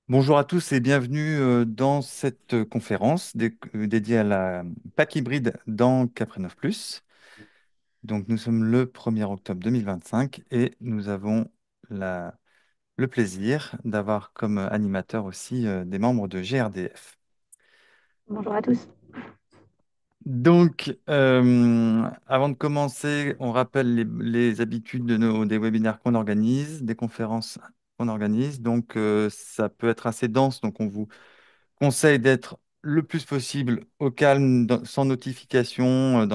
Bonjour à tous et bienvenue dans cette conférence dédiée à la PAC hybride dans Caprinov Plus. Donc nous sommes le 1er octobre 2025 et nous avons la- le plaisir d'avoir comme animateur aussi des membres de GRDF. Bonjour à tous. Donc, avant de commencer, on rappelle les habitudes des webinaires qu'on organise, des conférences qu'on organise. Donc, ça peut être assez dense, donc on vous conseille d'être le plus possible au calme, sans notification,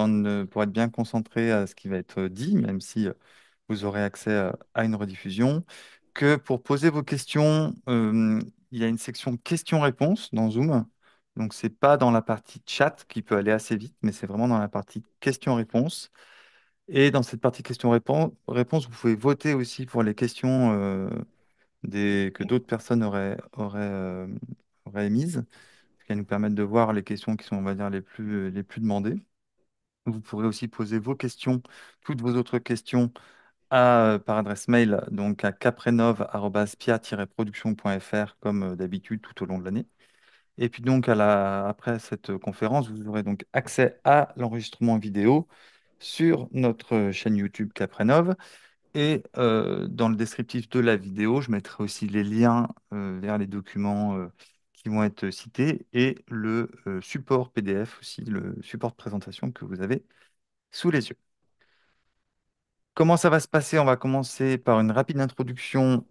pour être bien concentré à ce qui va être dit, même si vous aurez accès à une rediffusion. Que pour poser vos questions, il y a une section questions-réponses dans Zoom. Donc, c'est pas dans la partie chat qui peut aller assez vite, mais c'est vraiment dans la partie questions-réponses. Et dans cette partie questions-réponses, vous pouvez voter aussi pour les questions que d'autres personnes auraient émises, ce qui va nous permettre de voir les questions qui sont, on va dire, les plus demandées. Vous pourrez aussi poser vos questions, toutes vos autres questions, par adresse mail, donc à caprenov@spia-production.fr, comme d'habitude tout au long de l'année. Et puis donc, après cette conférence, vous aurez donc accès à l'enregistrement vidéo sur notre chaîne YouTube Caprenov. Et dans le descriptif de la vidéo, je mettrai aussi les liens vers les documents qui vont être cités et le support PDF aussi, le support de présentation que vous avez sous les yeux. Comment ça va se passer? On va commencer par une rapide introduction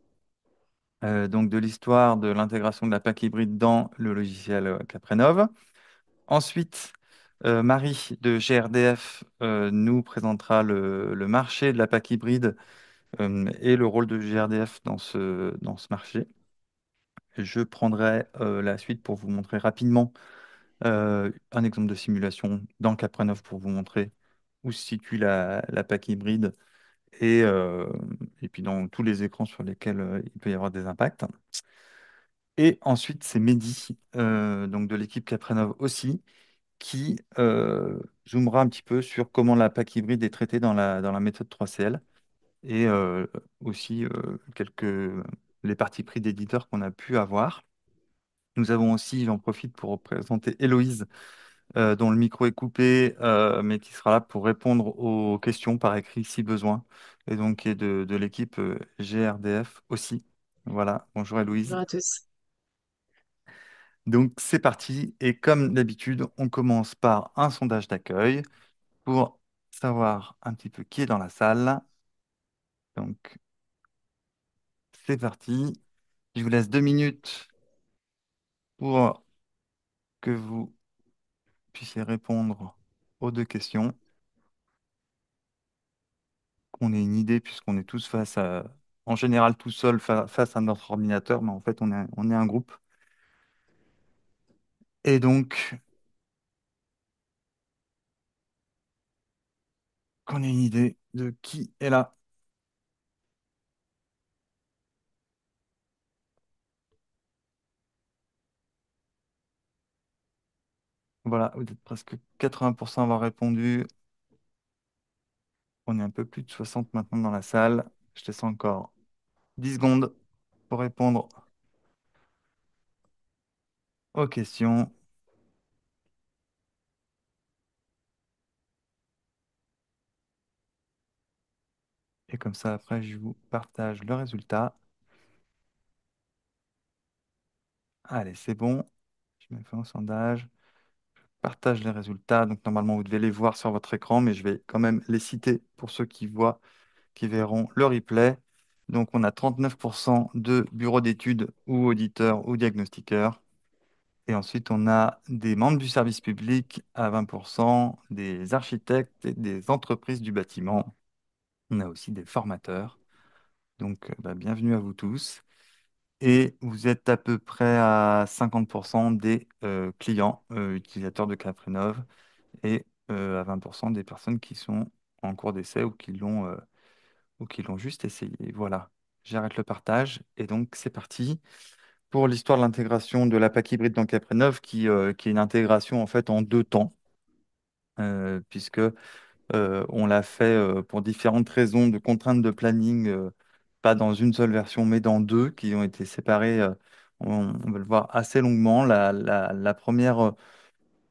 donc de l'histoire de l'intégration de la PAC hybride dans le logiciel Caprenov. Ensuite, Marie de GRDF nous présentera le marché de la PAC hybride et le rôle de GRDF dans ce marché. Je prendrai la suite pour vous montrer rapidement un exemple de simulation dans Caprenov pour vous montrer où se situe la PAC hybride et puis dans tous les écrans sur lesquels il peut y avoir des impacts. Et ensuite, c'est Mehdi, donc de l'équipe Caprenov aussi, qui zoomera un petit peu sur comment la PAC hybride est traitée dans la méthode 3CL et aussi les parties pris d'éditeurs qu'on a pu avoir. Nous avons aussi, j'en profite pour présenter Héloïse, dont le micro est coupé, mais qui sera là pour répondre aux questions par écrit si besoin, et donc qui est de l'équipe GRDF aussi. Voilà, bonjour Héloïse. Bonjour à tous. Donc c'est parti, et comme d'habitude, on commence par un sondage d'accueil pour savoir un petit peu qui est dans la salle. Donc c'est parti. Je vous laisse 2 minutes pour que vous puissiez répondre aux deux questions, qu'on ait une idée, puisqu'on est tous en général tout seul face à notre ordinateur, mais en fait on est un groupe. Et donc, qu'on ait une idée de qui est là. Voilà, vous êtes presque 80% à avoir répondu. On est un peu plus de 60 maintenant dans la salle. Je te laisse encore 10 secondes pour répondre aux questions. Et comme ça, après, je vous partage le résultat. Allez, c'est bon. Je me fais un sondage. Partage les résultats. Donc, normalement, vous devez les voir sur votre écran, mais je vais quand même les citer pour ceux qui verront le replay. Donc, on a 39% de bureaux d'études ou auditeurs ou diagnostiqueurs. Et ensuite, on a des membres du service public à 20%, des architectes et des entreprises du bâtiment. On a aussi des formateurs. Donc, bah, bienvenue à vous tous. Et vous êtes à peu près à 50% des clients utilisateurs de Caprenov et à 20% des personnes qui sont en cours d'essai ou qui l'ont juste essayé. Voilà, j'arrête le partage et donc c'est parti pour l'histoire de l'intégration de la PAC hybride dans Caprenov qui est une intégration en fait en deux temps puisque on l'a fait pour différentes raisons de contraintes de planning, pas dans une seule version mais dans deux qui ont été séparées On va le voir assez longuement. La première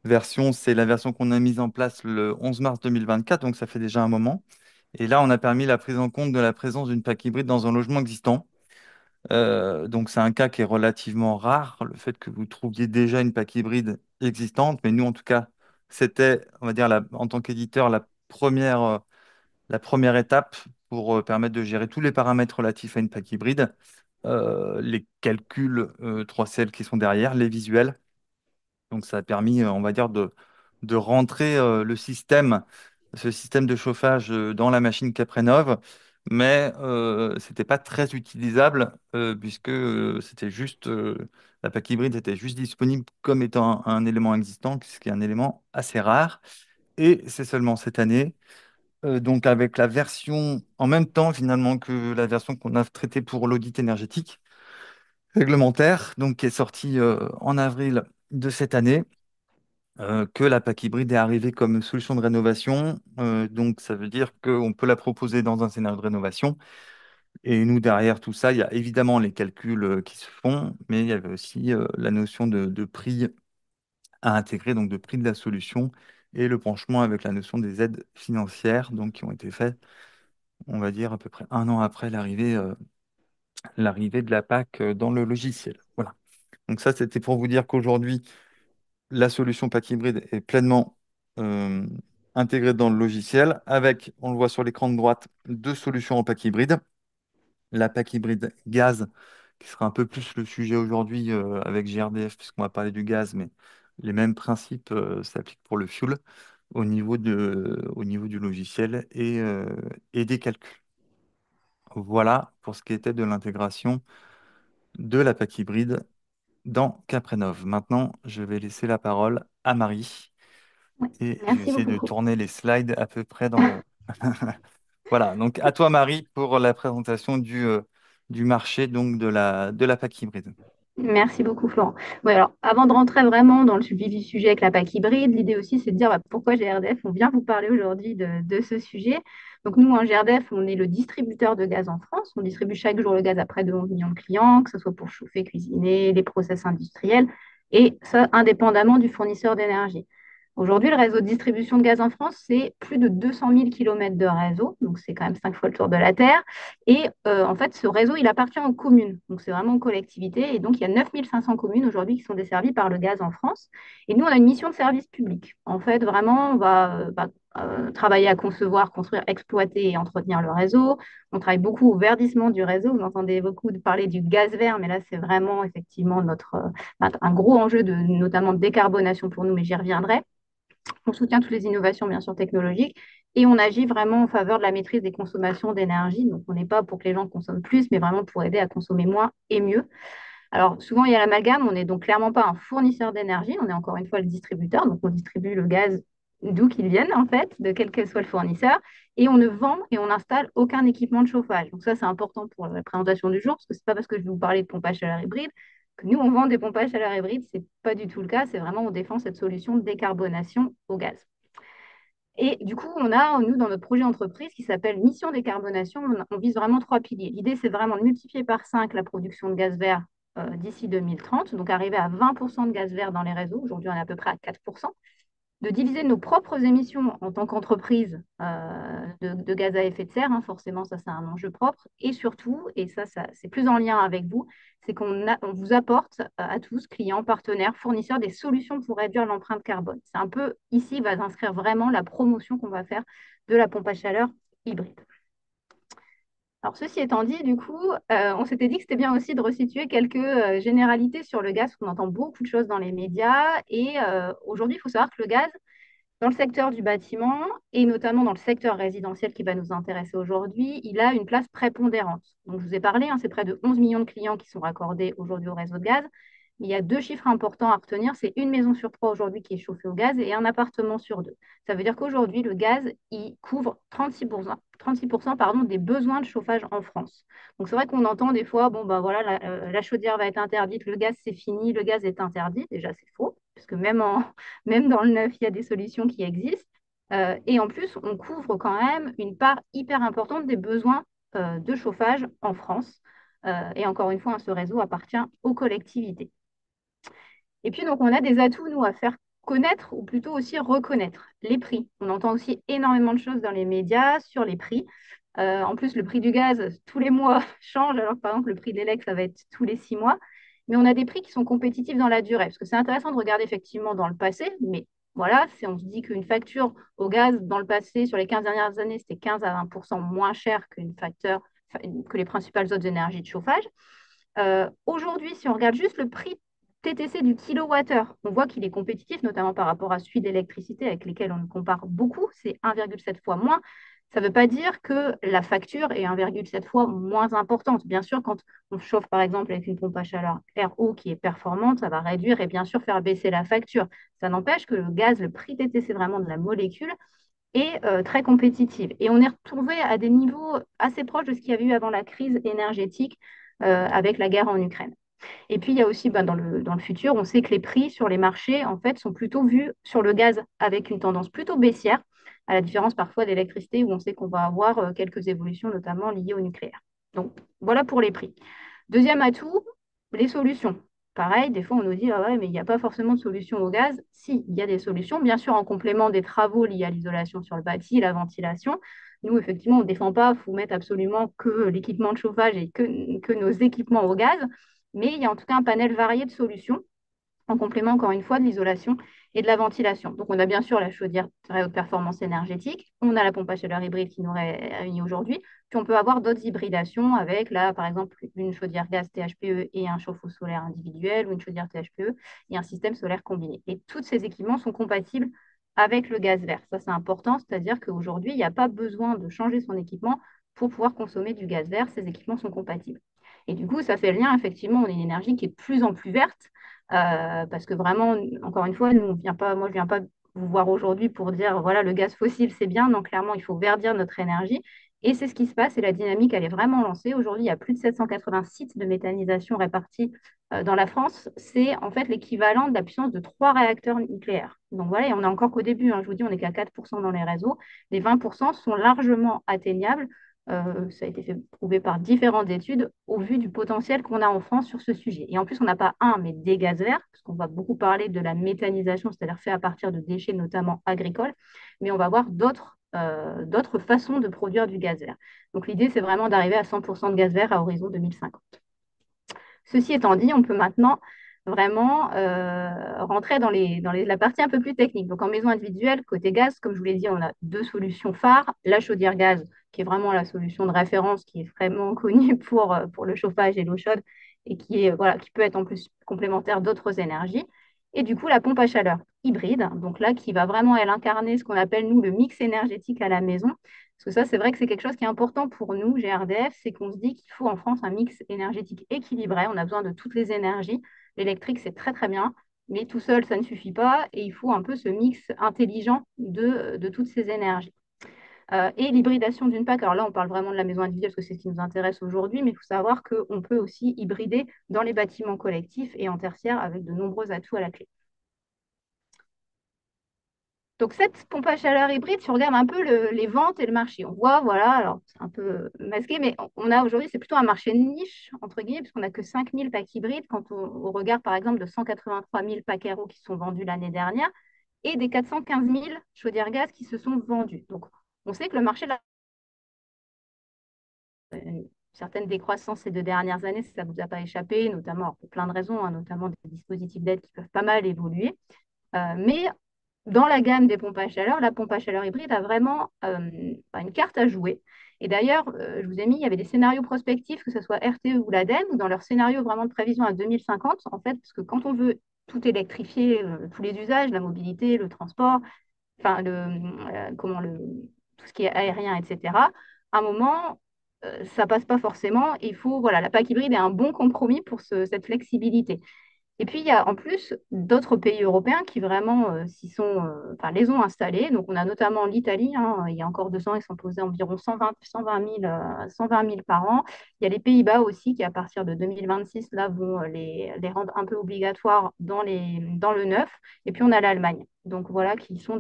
version, c'est la version qu'on a mise en place le 11 mars 2024, donc ça fait déjà un moment. Et là, on a permis la prise en compte de la présence d'une PAC hybride dans un logement existant. Donc c'est un cas qui est relativement rare, le fait que vous trouviez déjà une PAC hybride existante, mais nous en tout cas, c'était, on va dire, en tant qu'éditeur, la première étape pour permettre de gérer tous les paramètres relatifs à une PAC hybride, les calculs 3CL qui sont derrière, les visuels. Donc ça a permis, on va dire, de rentrer ce système de chauffage dans la machine Caprenov, mais c'était pas très utilisable puisque la PAC hybride était juste disponible comme étant un élément existant, ce qui est un élément assez rare. Et c'est seulement cette année, donc avec la version en même temps finalement que la version qu'on a traitée pour l'audit énergétique réglementaire, donc qui est sortie en avril de cette année que la PAC hybride est arrivée comme solution de rénovation. Donc, ça veut dire qu'on peut la proposer dans un scénario de rénovation. Et nous, derrière tout ça, il y a évidemment les calculs qui se font, mais il y avait aussi la notion de prix à intégrer, donc de prix de la solution, et le penchement avec la notion des aides financières, donc qui ont été faites, on va dire, à peu près un an après l'arrivée de la PAC dans le logiciel. Voilà. Donc ça, c'était pour vous dire qu'aujourd'hui, la solution pack hybride est pleinement euh, intégrée dans le logiciel avec, on le voit sur l'écran de droite, deux solutions en pack hybride. La pack hybride gaz, qui sera un peu plus le sujet aujourd'hui avec GRDF, puisqu'on va parler du gaz, mais les mêmes principes s'appliquent pour le fuel au niveau du logiciel et des calculs. Voilà pour ce qui était de l'intégration de la pack hybride dans Caprenov. Maintenant, je vais laisser la parole à Marie. Ouais. Et je vais Merci essayer de beaucoup. tourner les slides à peu près dans le... Voilà, donc à toi Marie pour la présentation du marché donc de la PAC hybride. Merci beaucoup, Florent. Ouais, alors, avant de rentrer vraiment dans le vif du sujet avec la PAC hybride, l'idée aussi, c'est de dire pourquoi GRDF, on vient vous parler aujourd'hui de ce sujet. Donc, nous, en GRDF, on est le distributeur de gaz en France. On distribue chaque jour le gaz à près de 11 millions de clients, que ce soit pour chauffer, cuisiner, les process industriels, et ça, indépendamment du fournisseur d'énergie. Aujourd'hui, le réseau de distribution de gaz en France, c'est plus de 200 000 kilomètres de réseau, donc c'est quand même 5 fois le tour de la Terre. Et en fait, ce réseau, il appartient aux communes. Donc, c'est vraiment aux collectivités. Et donc, il y a 9500 communes aujourd'hui qui sont desservies par le gaz en France. Et nous, on a une mission de service public. En fait, vraiment, on va travailler à concevoir, construire, exploiter et entretenir le réseau. On travaille beaucoup au verdissement du réseau. Vous entendez beaucoup parler du gaz vert, mais là, c'est vraiment effectivement un gros enjeu notamment de décarbonation pour nous, mais j'y reviendrai. On soutient toutes les innovations, bien sûr, technologiques, et on agit vraiment en faveur de la maîtrise des consommations d'énergie. Donc, on n'est pas pour que les gens consomment plus, mais vraiment pour aider à consommer moins et mieux. Alors, souvent, il y a l'amalgame. On n'est donc clairement pas un fournisseur d'énergie. On est encore une fois le distributeur. Donc, on distribue le gaz d'où qu'il vienne, en fait, de quel que soit le fournisseur. Et on ne vend et on n'installe aucun équipement de chauffage. Donc, ça, c'est important pour la présentation du jour, parce que ce n'est pas parce que je vais vous parler de pompe à chaleur hybride que nous, on vend des pompes à chaleur hybride. Ce n'est pas du tout le cas. C'est vraiment, on défend cette solution de décarbonation au gaz. Et du coup, on a, nous, dans notre projet entreprise qui s'appelle Mission Décarbonation, on vise vraiment trois piliers. L'idée, c'est vraiment de multiplier par 5 la production de gaz vert d'ici 2030, donc arriver à 20% de gaz vert dans les réseaux. Aujourd'hui, on est à peu près à 4%, de diviser nos propres émissions en tant qu'entreprise de gaz à effet de serre. Hein, forcément, ça, c'est un enjeu propre. Et surtout, et ça c'est plus en lien avec vous, c'est on vous apporte à tous, clients, partenaires, fournisseurs, des solutions pour réduire l'empreinte carbone. C'est un peu, ici, va s'inscrire vraiment la promotion qu'on va faire de la pompe à chaleur hybride. Alors, ceci étant dit, du coup, on s'était dit que c'était bien aussi de resituer quelques généralités sur le gaz, parce qu'on entend beaucoup de choses dans les médias. Et aujourd'hui, il faut savoir que le gaz, dans le secteur du bâtiment et notamment dans le secteur résidentiel qui va nous intéresser aujourd'hui, il a une place prépondérante. Donc, je vous ai parlé, hein, c'est près de 11 millions de clients qui sont raccordés aujourd'hui au réseau de gaz. Il y a deux chiffres importants à retenir. C'est une maison sur trois aujourd'hui qui est chauffée au gaz et un appartement sur deux. Ça veut dire qu'aujourd'hui, le gaz, il couvre 36%, pardon, des besoins de chauffage en France. Donc, c'est vrai qu'on entend des fois, bon, bah voilà, la chaudière va être interdite, le gaz, c'est fini, le gaz est interdit. Déjà, c'est faux, puisque même dans le neuf, il y a des solutions qui existent. Et en plus, on couvre quand même une part hyper importante des besoins de chauffage en France. Et encore une fois, hein, ce réseau appartient aux collectivités. Et puis, donc, on a des atouts, nous, à faire connaître, ou plutôt aussi reconnaître les prix. On entend aussi énormément de choses dans les médias sur les prix. En plus, le prix du gaz, tous les mois, change, alors que par exemple, le prix de l'élec, ça va être tous les 6 mois. Mais on a des prix qui sont compétitifs dans la durée, parce que c'est intéressant de regarder effectivement dans le passé, mais voilà, si on se dit qu'une facture au gaz dans le passé, sur les 15 dernières années, c'était 15 à 20% moins cher que les principales autres énergies de chauffage. Aujourd'hui, si on regarde juste le prix TTC du kilowattheure, on voit qu'il est compétitif, notamment par rapport à celui d'électricité avec lesquels on le compare beaucoup, c'est 1,7 fois moins. Ça ne veut pas dire que la facture est 1,7 fois moins importante. Bien sûr, quand on chauffe par exemple avec une pompe à chaleur RO qui est performante, ça va réduire et bien sûr faire baisser la facture. Ça n'empêche que le gaz, le prix TTC vraiment de la molécule, est très compétitive. Et on est retrouvé à des niveaux assez proches de ce qu'il y avait eu avant la crise énergétique avec la guerre en Ukraine. Et puis, il y a aussi, dans le futur, on sait que les prix sur les marchés, en fait, sont plutôt vus sur le gaz avec une tendance plutôt baissière, à la différence parfois d'électricité où on sait qu'on va avoir quelques évolutions, notamment liées au nucléaire. Donc, voilà pour les prix. Deuxième atout, les solutions. Pareil, des fois on nous dit, ah ouais, mais il n'y a pas forcément de solution au gaz. Si, il y a des solutions, bien sûr en complément des travaux liés à l'isolation sur le bâti, la ventilation. Nous, effectivement, on ne défend pas, il faut mettre absolument que l'équipement de chauffage et que nos équipements au gaz, mais il y a en tout cas un panel varié de solutions en complément, encore une fois, de l'isolation et de la ventilation. Donc, on a bien sûr la chaudière très haute performance énergétique, on a la pompe à chaleur hybride qui nous réunit aujourd'hui, puis on peut avoir d'autres hybridations avec, là, par exemple, une chaudière gaz THPE et un chauffe-eau solaire individuel, ou une chaudière THPE et un système solaire combiné. Et tous ces équipements sont compatibles avec le gaz vert. Ça, c'est important, c'est-à-dire qu'aujourd'hui, il n'y a pas besoin de changer son équipement pour pouvoir consommer du gaz vert. Ces équipements sont compatibles. Et du coup, ça fait le lien, effectivement, on a une énergie qui est de plus en plus verte parce que vraiment, encore une fois, nous, on vient pas, moi, je ne viens pas vous voir aujourd'hui pour dire, voilà, le gaz fossile, c'est bien. Donc, clairement, il faut verdir notre énergie. Et c'est ce qui se passe et la dynamique, elle est vraiment lancée. Aujourd'hui, il y a plus de 780 sites de méthanisation répartis dans la France. C'est en fait l'équivalent de la puissance de 3 réacteurs nucléaires. Donc voilà, et on n'est encore qu'au début. Hein. Je vous dis, on n'est qu'à 4% dans les réseaux. Les 20% sont largement atteignables. Ça a été fait prouver par différentes études au vu du potentiel qu'on a en France sur ce sujet. Et en plus, on n'a pas un, mais des gaz verts, parce qu'on va beaucoup parler de la méthanisation, c'est-à-dire fait à partir de déchets, notamment agricoles, mais on va voir d'autres façons de produire du gaz vert. Donc l'idée, c'est vraiment d'arriver à 100% de gaz vert à horizon 2050. Ceci étant dit, on peut maintenant vraiment rentrer dans la partie un peu plus technique. Donc en maison individuelle, côté gaz, comme je vous l'ai dit, on a deux solutions phares. La chaudière gaz, qui est vraiment la solution de référence, qui est vraiment connue pour le chauffage et l'eau chaude, et voilà, qui peut être en plus complémentaire d'autres énergies. Et du coup, la pompe à chaleur hybride, donc là, qui va vraiment, elle, incarner ce qu'on appelle, nous, le mix énergétique à la maison. Parce que ça, c'est vrai que c'est quelque chose qui est important pour nous, GRDF, c'est qu'on se dit qu'il faut en France un mix énergétique équilibré. On a besoin de toutes les énergies. L'électrique, c'est très très bien, mais tout seul, ça ne suffit pas. Et il faut un peu ce mix intelligent de toutes ces énergies. Et l'hybridation d'une PAC, alors là, on parle vraiment de la maison individuelle parce que c'est ce qui nous intéresse aujourd'hui, mais il faut savoir qu'on peut aussi hybrider dans les bâtiments collectifs et en tertiaire avec de nombreux atouts à la clé. Donc, cette pompe à chaleur hybride, si on regarde un peu les ventes et le marché, on voit, voilà, alors c'est un peu masqué, mais on a aujourd'hui, c'est plutôt un marché de niche, entre guillemets, puisqu'on n'a que 5000 packs hybrides quand on regarde par exemple de 183 000 packs Aero qui sont vendus l'année dernière et des 415 000 chaudières gaz qui se sont vendus. Donc, on sait que le marché a une certaine décroissance ces 2 dernières années, ça ne vous a pas échappé, notamment pour plein de raisons, hein, notamment des dispositifs d'aide qui peuvent pas mal évoluer. Mais dans la gamme des pompes à chaleur, la pompe à chaleur hybride a vraiment une carte à jouer. Et d'ailleurs, je vous ai mis, il y avait des scénarios prospectifs, que ce soit RTE ou l'ADEME, ou dans leur scénario vraiment de prévision à 2050, en fait, parce que quand on veut tout électrifier, tous les usages, la mobilité, le transport, enfin, tout ce qui est aérien, etc., à un moment, ça passe pas forcément. Il faut, voilà, la PAC hybride est un bon compromis pour cette flexibilité. Et puis, il y a en plus d'autres pays européens qui vraiment les ont installés. Donc, on a notamment l'Italie. Hein, il y a encore 2 ans, ils sont posés environ 120 000 par an. Il y a les Pays-Bas aussi qui, à partir de 2026, là, vont les rendre un peu obligatoires dans le neuf. Et puis, on a l'Allemagne. Donc, voilà, qui sont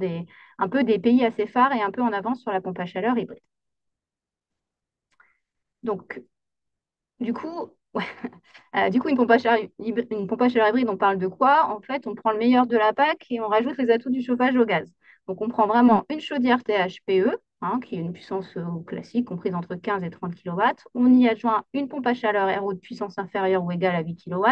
un peu des pays assez phares et un peu en avance sur la pompe à chaleur hybride. Donc, Du coup, ouais. Du coup, une pompe à chaleur hybride, on parle de quoi? En fait, on prend le meilleur de la PAC et on rajoute les atouts du chauffage au gaz. Donc, on prend vraiment une chaudière THPE, hein, qui est une puissance classique comprise entre 15 et 30 kW. On y adjoint une pompe à chaleur RO de puissance inférieure ou égale à 8 kW.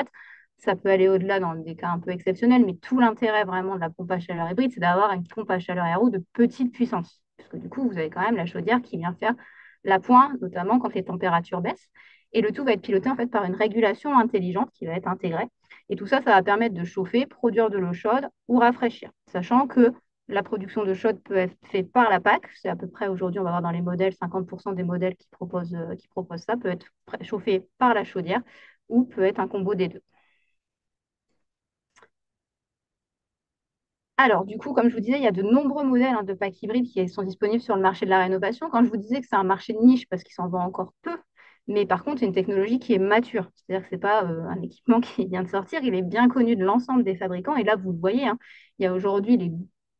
Ça peut aller au-delà dans des cas un peu exceptionnels, mais tout l'intérêt vraiment de la pompe à chaleur hybride, c'est d'avoir une pompe à chaleur RO de petite puissance. Parce que du coup, vous avez quand même la chaudière qui vient faire la pointe, notamment quand les températures baissent. Et le tout va être piloté en fait par une régulation intelligente qui va être intégrée. Et tout ça, ça va permettre de chauffer, produire de l'eau chaude ou rafraîchir. Sachant que la production de chaude peut être faite par la PAC. C'est à peu près aujourd'hui, on va voir dans les modèles, 50% des modèles qui proposent ça peut être chauffé par la chaudière ou peut être un combo des deux. Alors, du coup, comme je vous disais, il y a de nombreux modèles de packs hybrides qui sont disponibles sur le marché de la rénovation. Quand je vous disais que c'est un marché de niche parce qu'il s'en vend encore peu, mais par contre, c'est une technologie qui est mature. C'est-à-dire que ce n'est pas un équipement qui vient de sortir, il est bien connu de l'ensemble des fabricants. Et là, vous le voyez, hein, il y a aujourd'hui,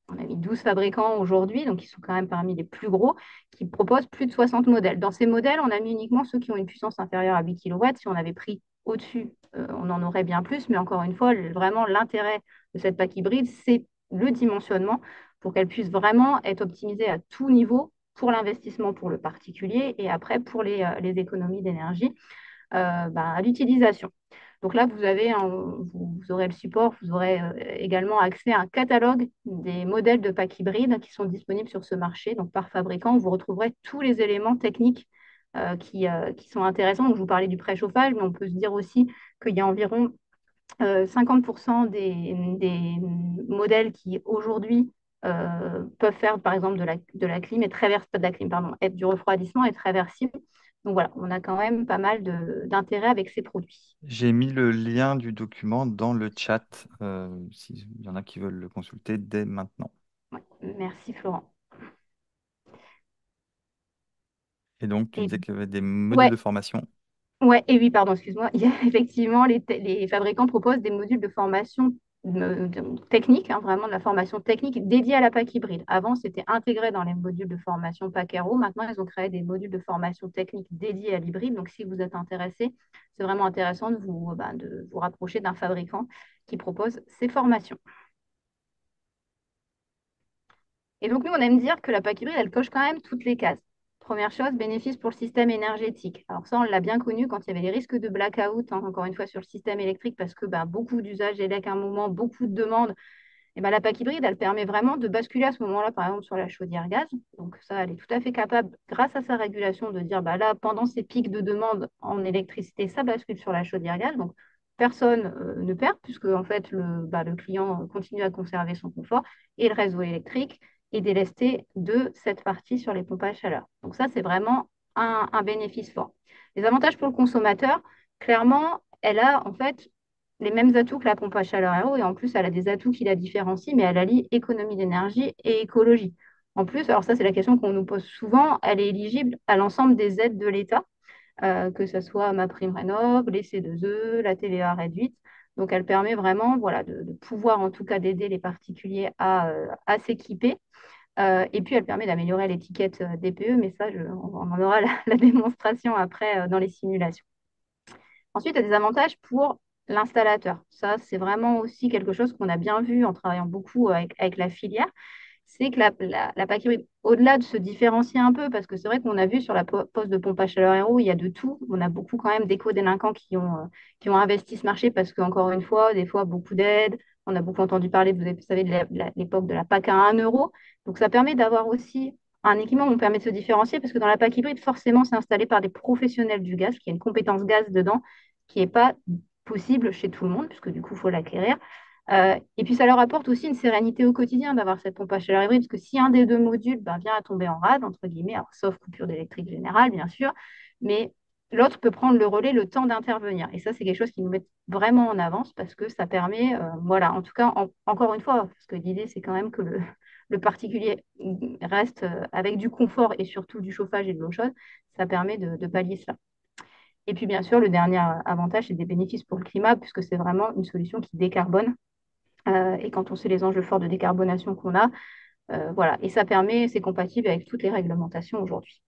on a mis 12 fabricants aujourd'hui, donc ils sont quand même parmi les plus gros, qui proposent plus de 60 modèles. Dans ces modèles, on a mis uniquement ceux qui ont une puissance inférieure à 8 kW. Si on avait pris au-dessus, on en aurait bien plus. Mais encore une fois, vraiment, l'intérêt de cette pack hybride, c'est le dimensionnement pour qu'elle puisse vraiment être optimisée à tout niveau pour l'investissement pour le particulier et après pour les économies d'énergie à l'utilisation. Donc là, vous aurez le support, vous aurez également accès à un catalogue des modèles de pack hybrides qui sont disponibles sur ce marché. Donc par fabricant, vous retrouverez tous les éléments techniques qui sont intéressants. Donc, je vous parlais du préchauffage, mais on peut se dire aussi qu'il y a environ 50% des modèles qui aujourd'hui peuvent faire par exemple de la clim et pas de la clim, pardon, être du refroidissement et très réversible. Donc voilà, on a quand même pas mal d'intérêt avec ces produits. J'ai mis le lien du document dans le chat, s'il y en a qui veulent le consulter dès maintenant. Ouais, merci Florent. Et donc, tu Et disais qu'il y avait des modules ouais, de formation. ouais, et oui, pardon, excuse-moi. Il y a effectivement, les fabricants proposent des modules de formation technique, hein, vraiment de la formation technique dédiée à la PAC hybride. Avant, c'était intégré dans les modules de formation PAC Aero. Maintenant, ils ont créé des modules de formation technique dédiés à l'hybride. Donc, si vous êtes intéressé, c'est vraiment intéressant de vous rapprocher d'un fabricant qui propose ces formations. Et donc, nous, on aime dire que la PAC hybride, elle coche quand même toutes les cases. Première chose, bénéfice pour le système énergétique. Alors ça, on l'a bien connu quand il y avait les risques de blackout, hein, encore une fois, sur le système électrique, parce que beaucoup d'usages élec à un moment, beaucoup de demandes. Et la PAC hybride, elle permet vraiment de basculer à ce moment-là, par exemple, sur la chaudière gaz. Donc ça, elle est tout à fait capable, grâce à sa régulation, de dire, là, pendant ces pics de demande en électricité, ça bascule sur la chaudière gaz. Donc personne ne perd, puisque en fait, le client continue à conserver son confort et le réseau électrique est délesté de cette partie sur les pompes à chaleur. Donc ça, c'est vraiment un bénéfice fort. Les avantages pour le consommateur, clairement, elle a en fait les mêmes atouts que la pompe à chaleur à eau et en plus, elle a des atouts qui la différencient, mais elle allie économie d'énergie et écologie. En plus, alors ça, c'est la question qu'on nous pose souvent, elle est éligible à l'ensemble des aides de l'État, que ce soit MaPrimeRénov', les C2E, la TVA réduite. Donc, elle permet vraiment voilà, de pouvoir, en tout cas, d'aider les particuliers à s'équiper. Et puis, elle permet d'améliorer l'étiquette DPE, mais ça, on en aura la démonstration après dans les simulations. Ensuite, il y a des avantages pour l'installateur. Ça, c'est vraiment aussi quelque chose qu'on a bien vu en travaillant beaucoup avec la filière. C'est que la PAC hybride, au-delà de se différencier un peu, parce que c'est vrai qu'on a vu sur la poste de pompe à chaleur Aéro, il y a de tout. On a beaucoup quand même d'éco-délinquants qui ont investi ce marché parce qu'encore une fois, des fois, beaucoup d'aides. On a beaucoup entendu parler, vous savez, de l'époque de la PAC à 1 euro. Donc, ça permet d'avoir aussi un équipement qui permet de se différencier parce que dans la PAC hybride, forcément, c'est installé par des professionnels du gaz, qui a une compétence gaz dedans qui n'est pas possible chez tout le monde, puisque du coup, il faut l'acquérir. Et puis, ça leur apporte aussi une sérénité au quotidien d'avoir cette pompe à chaleur hybride, parce que si un des deux modules vient à tomber en rade, entre guillemets, alors, sauf coupure d'électrique générale, bien sûr, mais l'autre peut prendre le relais le temps d'intervenir. Et ça, c'est quelque chose qui nous met vraiment en avance parce que ça permet, voilà, en tout cas, encore une fois, parce que l'idée, c'est quand même que le particulier reste avec du confort et surtout du chauffage et de l'eau chaude, ça permet de pallier cela. Et puis, bien sûr, le dernier avantage, c'est des bénéfices pour le climat, puisque c'est vraiment une solution qui décarbone. Et quand on sait les enjeux forts de décarbonation qu'on a, voilà. Et ça permet, c'est compatible avec toutes les réglementations aujourd'hui.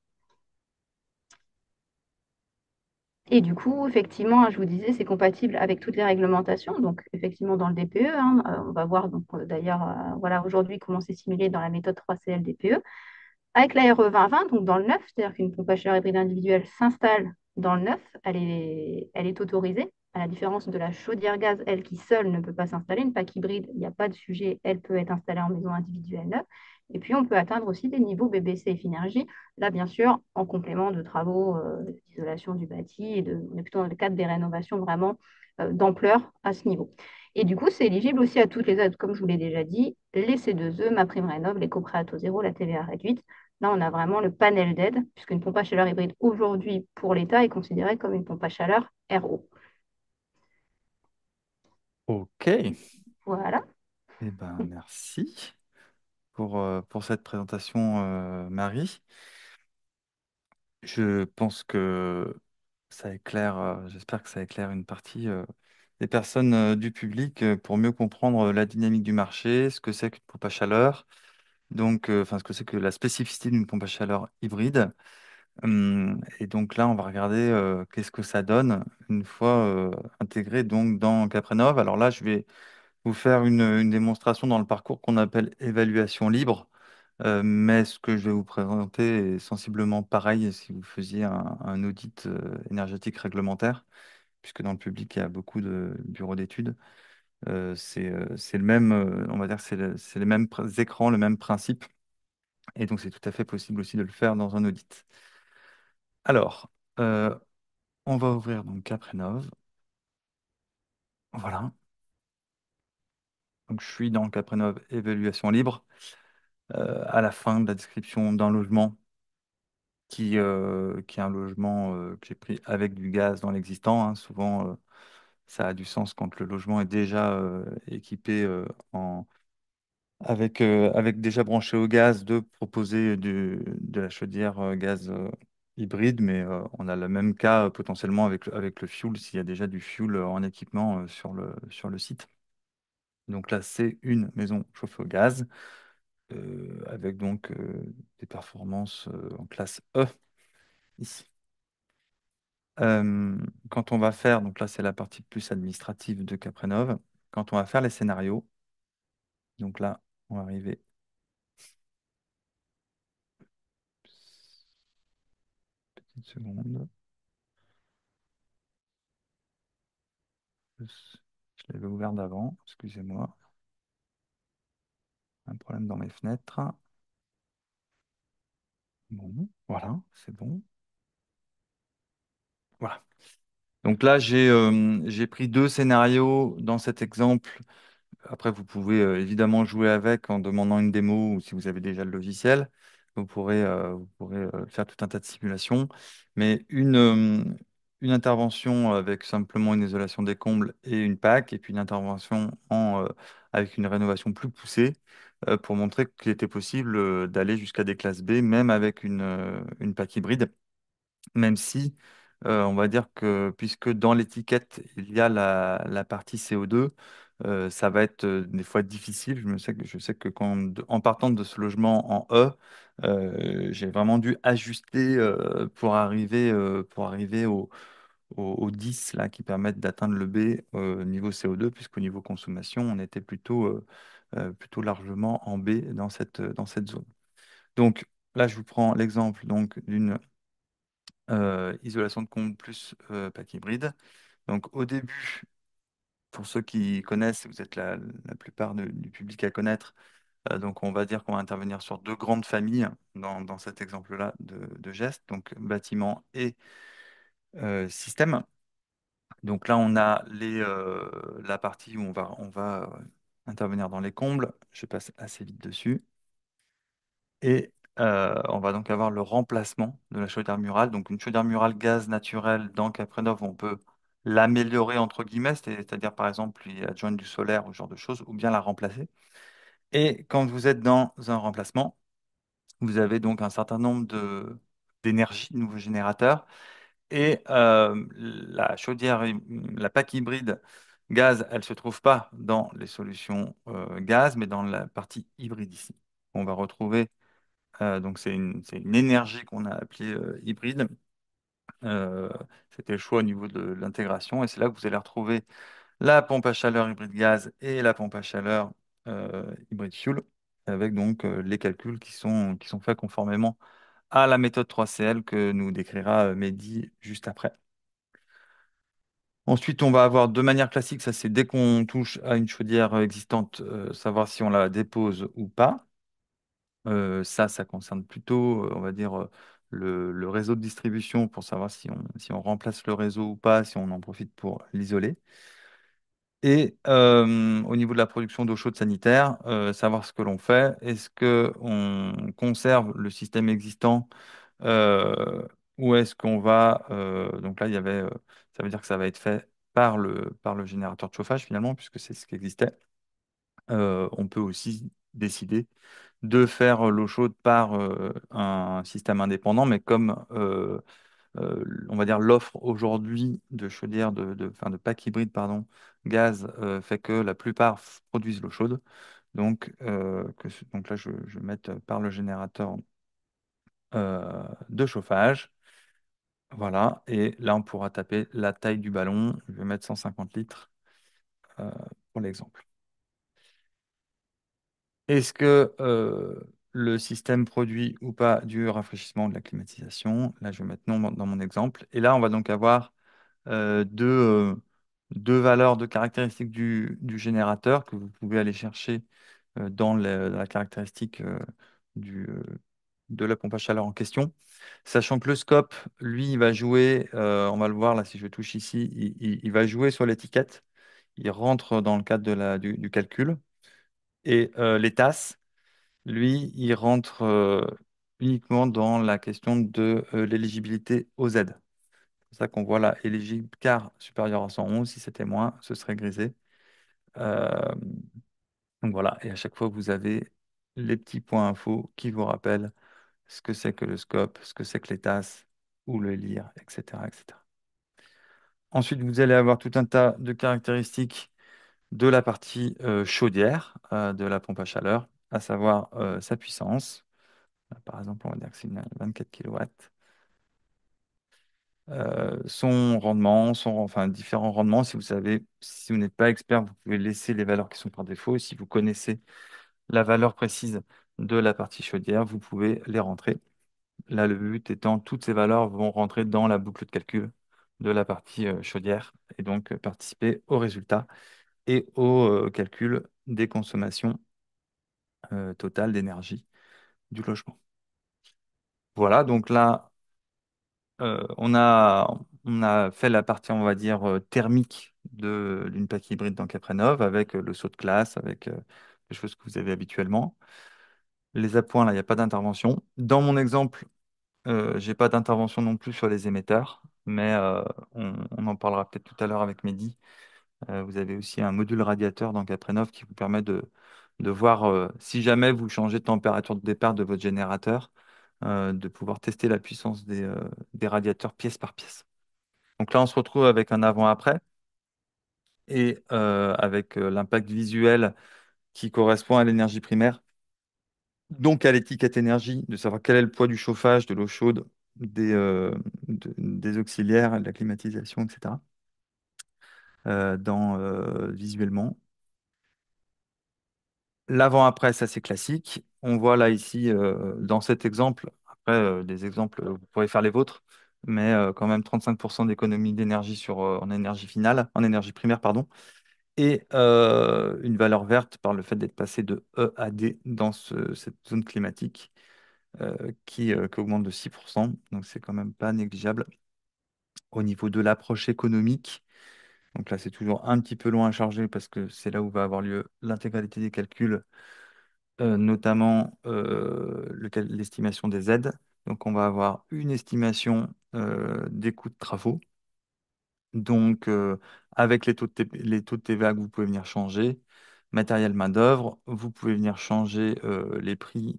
Et du coup, effectivement, hein, je vous disais, c'est compatible avec toutes les réglementations. Donc, effectivement, dans le DPE, hein, on va voir donc d'ailleurs, voilà, aujourd'hui comment c'est simulé dans la méthode 3CL DPE. Avec la RE 2020, donc dans le neuf, c'est-à-dire qu'une pompe à chaleur hybride individuelle s'installe dans le neuf, elle est autorisée, à la différence de la chaudière gaz, elle qui seule ne peut pas s'installer. Une PAC hybride, il n'y a pas de sujet, elle peut être installée en maison individuelle neuve. Et puis, on peut atteindre aussi des niveaux BBC et Finergie, là, bien sûr, en complément de travaux d'isolation du bâti, on est plutôt dans le cadre des rénovations vraiment d'ampleur à ce niveau. Et du coup, c'est éligible aussi à toutes les aides, comme je vous l'ai déjà dit, les C2E, ma prime rénov, l'éco-prêt à taux zéro, la TVA réduite. Là, on a vraiment le panel d'aide, puisqu'une pompe à chaleur hybride aujourd'hui pour l'État est considérée comme une pompe à chaleur RO. Ok, Voilà. eh ben merci pour cette présentation, Marie. Je pense que ça éclaire, j'espère que ça éclaire une partie des personnes du public pour mieux comprendre la dynamique du marché, ce que c'est qu'une pompe à chaleur, donc enfin ce que c'est que la spécificité d'une pompe à chaleur hybride. Et donc là, on va regarder qu'est-ce que ça donne une fois intégré donc dans CapreNov. Alors là, je vais vous faire une démonstration dans le parcours qu'on appelle évaluation libre. Mais ce que je vais vous présenter est sensiblement pareil si vous faisiez un audit énergétique réglementaire, puisque dans le public, il y a beaucoup de bureaux d'études. C'est le même, on va dire, que c'est les mêmes écrans, le même principe. Et donc, c'est tout à fait possible aussi de le faire dans un audit. Alors, euh, on va ouvrir donc CapreNov. Voilà. Donc, je suis dans CapreNov évaluation libre. À la fin de la description d'un logement qui est un logement que j'ai pris avec du gaz dans l'existant, hein. Souvent, ça a du sens quand le logement est déjà équipé avec déjà branché au gaz, de proposer de la chaudière gaz hybride, mais on a le même cas potentiellement avec le fuel, s'il y a déjà du fuel en équipement sur le site. Donc là, c'est une maison chauffée au gaz, avec donc des performances en classe E ici. Euh, Quand on va faire, donc là c'est la partie plus administrative de CapreNov, quand on va faire les scénarios, donc là on va arriver, petite seconde, je, je l'avais ouvert d'avant, excusez-moi, un problème dans mes fenêtres. Bon, voilà, c'est bon. Voilà. Donc là j'ai pris deux scénarios dans cet exemple. Après, vous pouvez évidemment jouer avec en demandant une démo ou si vous avez déjà le logiciel. Vous pourrez faire tout un tas de simulations. Mais une intervention avec simplement une isolation des combles et une PAC, et puis une intervention avec une rénovation plus poussée pour montrer qu'il était possible d'aller jusqu'à des classes B, même avec une PAC hybride. Même si, on va dire que puisque dans l'étiquette, il y a la partie CO2, ça va être des fois difficile. Je sais que en partant de ce logement en E, j'ai vraiment dû ajuster pour arriver au 10 là, qui permettent d'atteindre le B niveau CO2, puisqu'au niveau consommation, on était plutôt largement en B dans cette zone. Donc là, je vous prends l'exemple donc d'une isolation de comble plus pack hybride. Donc au début, pour ceux qui connaissent, vous êtes la plupart du public à connaître, donc on va dire qu'on va intervenir sur deux grandes familles dans cet exemple-là de gestes, donc bâtiment et système. Donc là, on a la partie où on va intervenir dans les combles. Je passe assez vite dessus. Et on va donc avoir le remplacement de la chaudière murale. Donc une chaudière murale gaz naturel dans Caprenov, on peut l'améliorer entre guillemets, c'est-à-dire par exemple y adjoindre du solaire ou ce genre de choses, ou bien la remplacer. Et quand vous êtes dans un remplacement, vous avez donc un certain nombre d'énergie, de nouveaux générateurs. Et la chaudière, la PAC hybride gaz, elle ne se trouve pas dans les solutions gaz, mais dans la partie hybride ici. On va retrouver donc c'est une énergie qu'on a appelée hybride. Euh, C'était le choix au niveau de l'intégration. Et c'est là que vous allez retrouver la pompe à chaleur hybride gaz et la pompe à chaleur hybride fuel, avec donc les calculs qui sont faits conformément à la méthode 3CL que nous décrira Mehdi juste après. Ensuite, on va avoir de manière classique, ça c'est dès qu'on touche à une chaudière existante, savoir si on la dépose ou pas. Ça concerne plutôt, on va dire, le réseau de distribution pour savoir si on remplace le réseau ou pas, si on en profite pour l'isoler. Et au niveau de la production d'eau chaude sanitaire, savoir ce que l'on fait. Est-ce que on conserve le système existant euh, ou est-ce qu'on va... donc là, ça veut dire que ça va être fait par le générateur de chauffage finalement, puisque c'est ce qui existait. On peut aussi décider de faire l'eau chaude par un système indépendant, mais comme on va dire l'offre aujourd'hui de chaudières, enfin, de packs hybrides, pardon, gaz, fait que la plupart produisent l'eau chaude. Donc, donc là, je vais mettre par le générateur de chauffage. Voilà. Et là, on pourra taper la taille du ballon. Je vais mettre 150 litres euh, pour l'exemple. Est-ce que le système produit ou pas du rafraîchissement de la climatisation? Là, je vais mettre non dans mon exemple. Et là, on va donc avoir deux valeurs de caractéristiques du générateur que vous pouvez aller chercher dans la caractéristique de la pompe à chaleur en question. Sachant que le scope, lui, il va jouer, on va le voir là si je touche ici, il va jouer sur l'étiquette. Il rentre dans le cadre du calcul. Et les tasses, lui, il rentre uniquement dans la question de l'éligibilité au Z. C'est pour ça qu'on voit là éligible car supérieur à 111. Si c'était moins, ce serait grisé. Euh, donc voilà, et à chaque fois, vous avez les petits points infos qui vous rappellent ce que c'est que le scope, ce que c'est que les tasses, ou le lire, etc., etc. Ensuite, vous allez avoir tout un tas de caractéristiques de la partie chaudière de la pompe à chaleur, à savoir sa puissance. Par exemple, on va dire que c'est une 24 kilowatts. Son rendement, enfin différents rendements. Si vous savez, si vous n'êtes pas expert, vous pouvez laisser les valeurs qui sont par défaut. Si vous connaissez la valeur précise de la partie chaudière, vous pouvez les rentrer. Là, le but étant, toutes ces valeurs vont rentrer dans la boucle de calcul de la partie chaudière et donc participer au résultat et au calcul des consommations totales d'énergie du logement. Voilà, donc là, on a fait la partie, on va dire, thermique d'une plaque hybride dans Caprenov avec le saut de classe, avec les choses que vous avez habituellement. Les appoints, là, il n'y a pas d'intervention. Dans mon exemple, j'ai pas d'intervention non plus sur les émetteurs, mais on en parlera peut-être tout à l'heure avec Mehdi. Vous avez aussi un module radiateur dans Caprenov qui vous permet de voir si jamais vous changez de température de départ de votre générateur, de pouvoir tester la puissance des radiateurs pièce par pièce. Donc là, on se retrouve avec un avant-après et avec l'impact visuel qui correspond à l'énergie primaire, donc à l'étiquette énergie, de savoir quel est le poids du chauffage, de l'eau chaude, des auxiliaires, de la climatisation, etc. Visuellement. L'avant-après, ça c'est classique. On voit là ici, dans cet exemple, après des exemples, vous pourrez faire les vôtres, mais quand même 35% d'économie d'énergie en énergie finale, en énergie primaire, pardon, et une valeur verte par le fait d'être passé de E à D dans cette zone climatique qui augmente de 6%. Donc c'est quand même pas négligeable au niveau de l'approche économique. Donc là, c'est toujours un petit peu loin à charger parce que c'est là où va avoir lieu l'intégralité des calculs, notamment l'estimation des aides. Donc on va avoir une estimation des coûts de travaux. Donc avec les taux de TVA que vous pouvez venir changer, matériel main-d'œuvre, vous pouvez venir changer les prix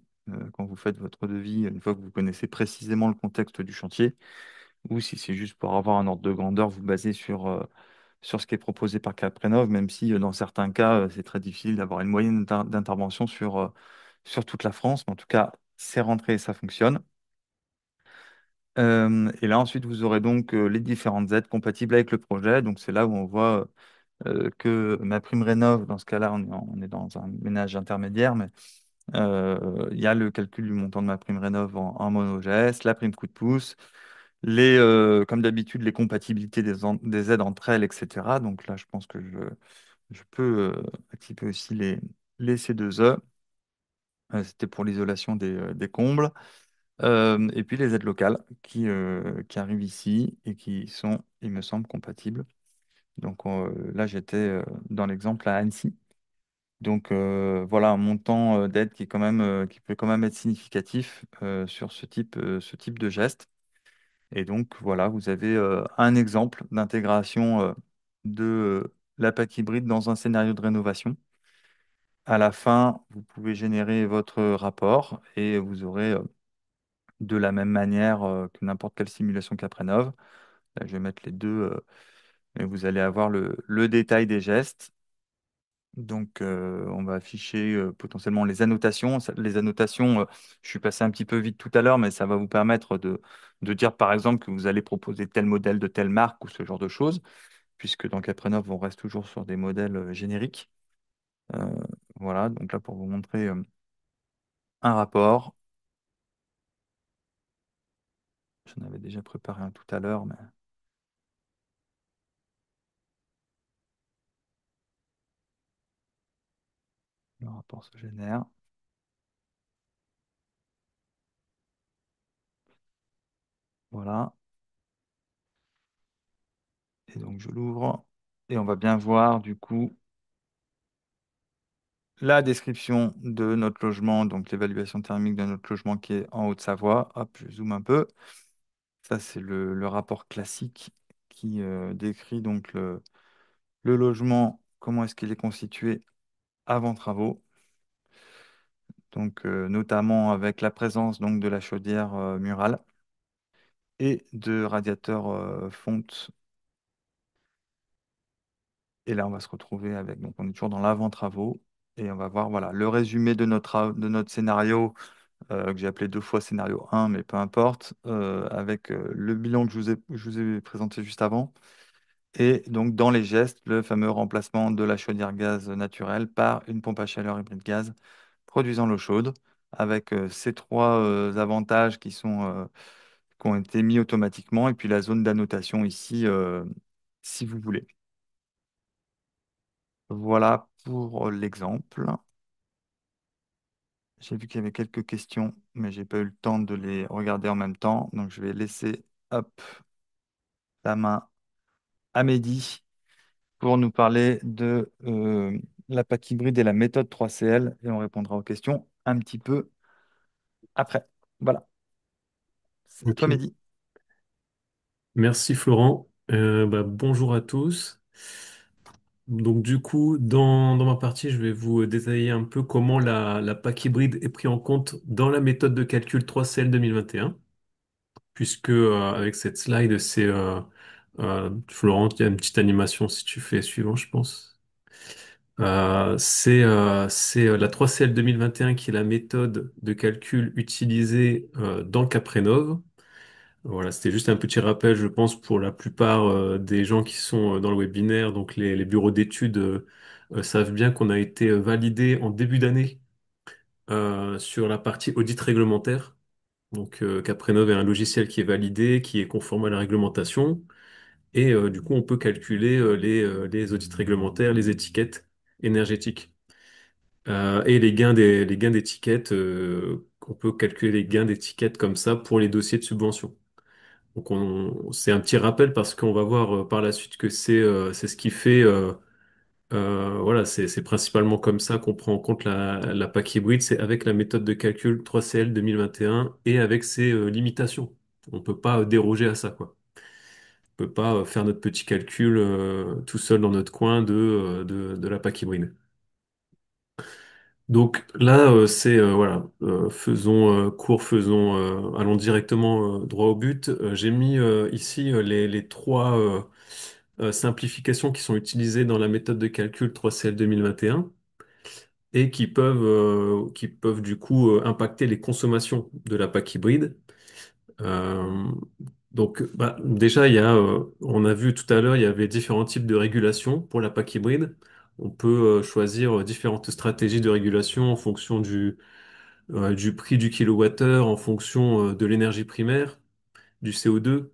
quand vous faites votre devis, une fois que vous connaissez précisément le contexte du chantier, ou si c'est juste pour avoir un ordre de grandeur, vous basez sur ce qui est proposé par Caprenov, même si dans certains cas, c'est très difficile d'avoir une moyenne d'intervention sur toute la France. Mais en tout cas, c'est rentré et ça fonctionne. Et là, ensuite, vous aurez donc les différentes aides compatibles avec le projet. Donc, c'est là où on voit que ma prime rénov, dans ce cas-là, on est dans un ménage intermédiaire, mais il y a le calcul du montant de ma prime rénov en monogeste, la prime coup de pouce, comme d'habitude, les compatibilités des aides entre elles, etc. Donc là, je pense que je peux activer aussi les C2E. C'était pour l'isolation des combles. Et puis les aides locales qui arrivent ici et qui sont, il me semble, compatibles. Donc là, j'étais dans l'exemple à Annecy. Donc voilà un montant d'aide qui est quand même, qui peut quand même être significatif sur ce type de geste. Et donc voilà, vous avez un exemple d'intégration de la PAC hybride dans un scénario de rénovation. À la fin, vous pouvez générer votre rapport et vous aurez de la même manière que n'importe quelle simulation Caprenov. Là, je vais mettre les deux, mais vous allez avoir le détail des gestes. Donc, on va afficher potentiellement les annotations. Les annotations, je suis passé un petit peu vite tout à l'heure, mais ça va vous permettre de dire, par exemple, que vous allez proposer tel modèle de telle marque ou ce genre de choses, puisque dans Caprenov, on reste toujours sur des modèles génériques. Euh, voilà, donc là, pour vous montrer un rapport. J'en avais déjà préparé un tout à l'heure, mais le rapport se génère. Voilà. Et donc, je l'ouvre et on va bien voir, du coup, la description de notre logement, donc l'évaluation thermique de notre logement qui est en Haute-Savoie. Hop, je zoome un peu. Ça, c'est le rapport classique qui décrit donc le logement, comment est-ce qu'il est constitué avant travaux. Donc, notamment avec la présence donc, de la chaudière murale et de radiateurs fonte. Et là, on va se retrouver avec, donc on est toujours dans l'avant-travaux et on va voir voilà, le résumé de notre scénario que j'ai appelé deux fois scénario 1, mais peu importe, avec le bilan que je vous ai présenté juste avant. Et donc, dans les gestes, le fameux remplacement de la chaudière gaz naturelle par une pompe à chaleur hybride gaz produisant l'eau chaude, avec ces trois avantages qui ont été mis automatiquement, et puis la zone d'annotation ici, si vous voulez. Voilà pour l'exemple. J'ai vu qu'il y avait quelques questions, mais j'ai pas eu le temps de les regarder en même temps. Donc, je vais laisser hop, la main à Mehdi pour nous parler de la PAC hybride et la méthode 3CL. Et on répondra aux questions un petit peu après. Voilà. C'est à Ok, toi, Mehdi. merci Florent. Bonjour à tous. Donc du coup, dans ma partie, je vais vous détailler un peu comment la PAC hybride est prise en compte dans la méthode de calcul 3CL 2021, puisque avec cette slide, c'est Florent, il y a une petite animation si tu fais suivant, je pense. C'est la 3CL 2021 qui est la méthode de calcul utilisée dans Caprenov. Voilà, c'était juste un petit rappel, je pense, pour la plupart des gens qui sont dans le webinaire. Donc, les bureaux d'études savent bien qu'on a été validé en début d'année sur la partie audit réglementaire. Donc, Caprenov est un logiciel qui est validé, qui est conforme à la réglementation. Et du coup, on peut calculer les audits réglementaires, les étiquettes énergétiques. Et les gains d'étiquettes, on peut calculer les gains d'étiquettes comme ça pour les dossiers de subvention. Donc c'est un petit rappel parce qu'on va voir par la suite que c'est ce qui fait voilà, c'est principalement comme ça qu'on prend en compte la PAC hybride, c'est avec la méthode de calcul 3CL 2021 et un et avec ses limitations. On peut pas déroger à ça, quoi. On peut pas faire notre petit calcul tout seul dans notre coin de la PAC hybride. Donc là, voilà, faisons court, allons directement droit au but. J'ai mis ici les trois simplifications qui sont utilisées dans la méthode de calcul 3CL 2021 et qui peuvent du coup impacter les consommations de la PAC hybride. Euh, donc, déjà, on a vu tout à l'heure, il y avait différents types de régulation pour la PAC hybride. On peut choisir différentes stratégies de régulation en fonction du prix du kilowattheure, en fonction de l'énergie primaire, du CO2.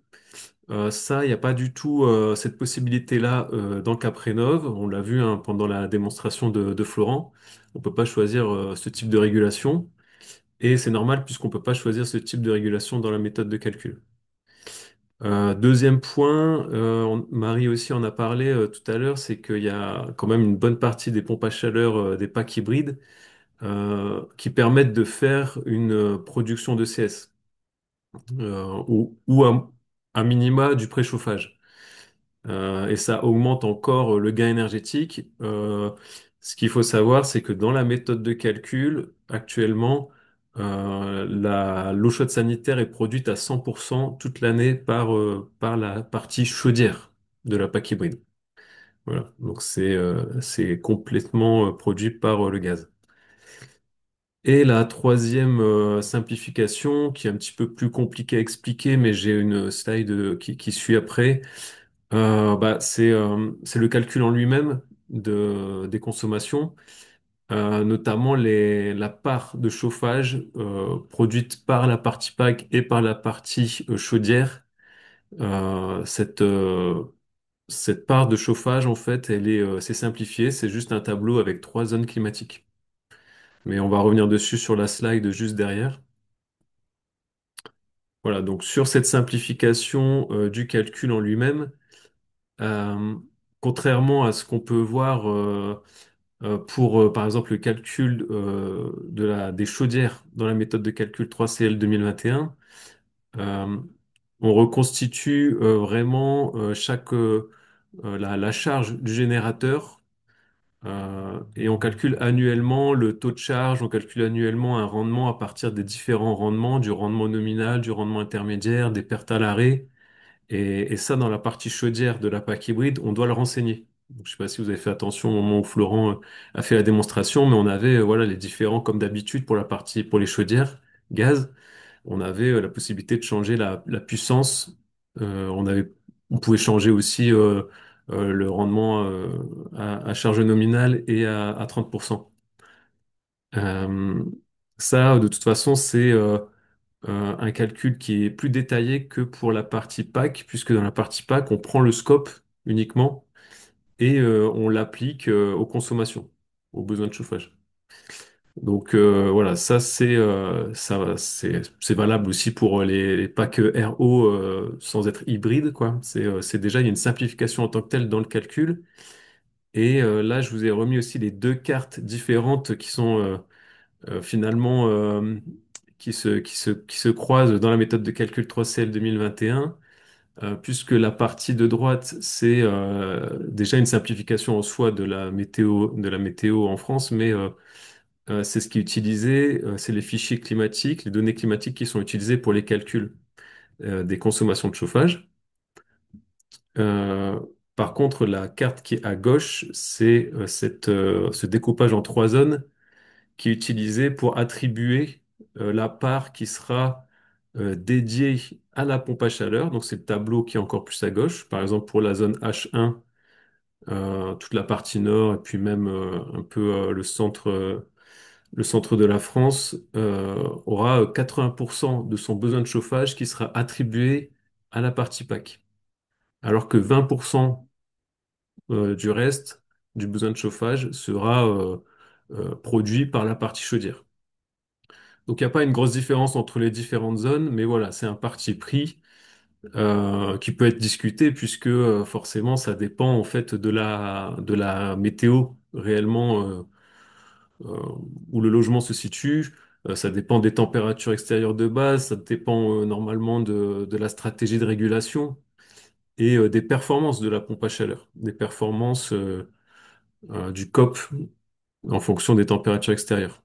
Ça, il n'y a pas du tout cette possibilité-là dans Caprénov. On l'a vu hein, pendant la démonstration de Florent. On ne peut pas choisir ce type de régulation. Et c'est normal puisqu'on ne peut pas choisir ce type de régulation dans la méthode de calcul. Deuxième point, Marie aussi en a parlé tout à l'heure, c'est qu'il y a quand même une bonne partie des pompes à chaleur des packs hybrides qui permettent de faire une production de CS ou à minima du préchauffage. Et ça augmente encore le gain énergétique. Ce qu'il faut savoir, c'est que dans la méthode de calcul, actuellement, l'eau chaude sanitaire est produite à 100% toute l'année par la partie chaudière de la PAC hybride. Voilà, donc c'est complètement produit par le gaz. Et la troisième simplification, qui est un petit peu plus compliquée à expliquer, mais j'ai une slide qui suit après, c'est le calcul en lui-même des consommations, notamment la part de chauffage produite par la partie PAC et par la partie chaudière. Euh, cette, euh, cette part de chauffage, en fait, c'est simplifié, c'est juste un tableau avec trois zones climatiques. Mais on va revenir dessus sur la slide juste derrière. Voilà, donc sur cette simplification du calcul en lui-même, euh, contrairement à ce qu'on peut voir pour, par exemple, le calcul des chaudières dans la méthode de calcul 3CL 2021, euh, on reconstitue vraiment la charge du générateur et on calcule annuellement le taux de charge, on calcule annuellement un rendement à partir des différents rendements, du rendement nominal, du rendement intermédiaire, des pertes à l'arrêt. Et ça, dans la partie chaudière de la PAC hybride, on doit le renseigner. Donc, je ne sais pas si vous avez fait attention au moment où Florent a fait la démonstration, mais on avait voilà, les différents, comme d'habitude, pour les chaudières, gaz, on avait la possibilité de changer la puissance. On pouvait changer aussi le rendement à charge nominale et à 30%. Euh, Ça, de toute façon, c'est un calcul qui est plus détaillé que pour la partie PAC, puisque dans la partie PAC, on prend le scope uniquement et on l'applique aux consommations, aux besoins de chauffage. Donc voilà, c'est valable aussi pour les packs RO sans être hybride, quoi. C'est déjà il y a une simplification en tant que telle dans le calcul. Et là, je vous ai remis aussi les deux cartes différentes qui sont finalement qui se croisent dans la méthode de calcul 3CL 2021, puisque la partie de droite, c'est déjà une simplification en soi de la météo en France, mais c'est ce qui est utilisé, c'est les fichiers climatiques, les données climatiques qui sont utilisées pour les calculs des consommations de chauffage. Euh, Par contre, la carte qui est à gauche, c'est ce découpage en trois zones qui est utilisé pour attribuer la part qui sera dédiée à la pompe à chaleur. Donc c'est le tableau qui est encore plus à gauche. Par exemple, pour la zone H1, toute la partie nord et puis même un peu le centre de la France aura 80% de son besoin de chauffage qui sera attribué à la partie PAC. Alors que 20% du reste du besoin de chauffage sera produit par la partie chaudière. Donc il n'y a pas une grosse différence entre les différentes zones, mais voilà, c'est un parti pris qui peut être discuté puisque forcément ça dépend en fait de la météo réellement euh, où le logement se situe. Ça dépend des températures extérieures de base, ça dépend normalement de la stratégie de régulation et des performances de la pompe à chaleur, des performances du COP en fonction des températures extérieures.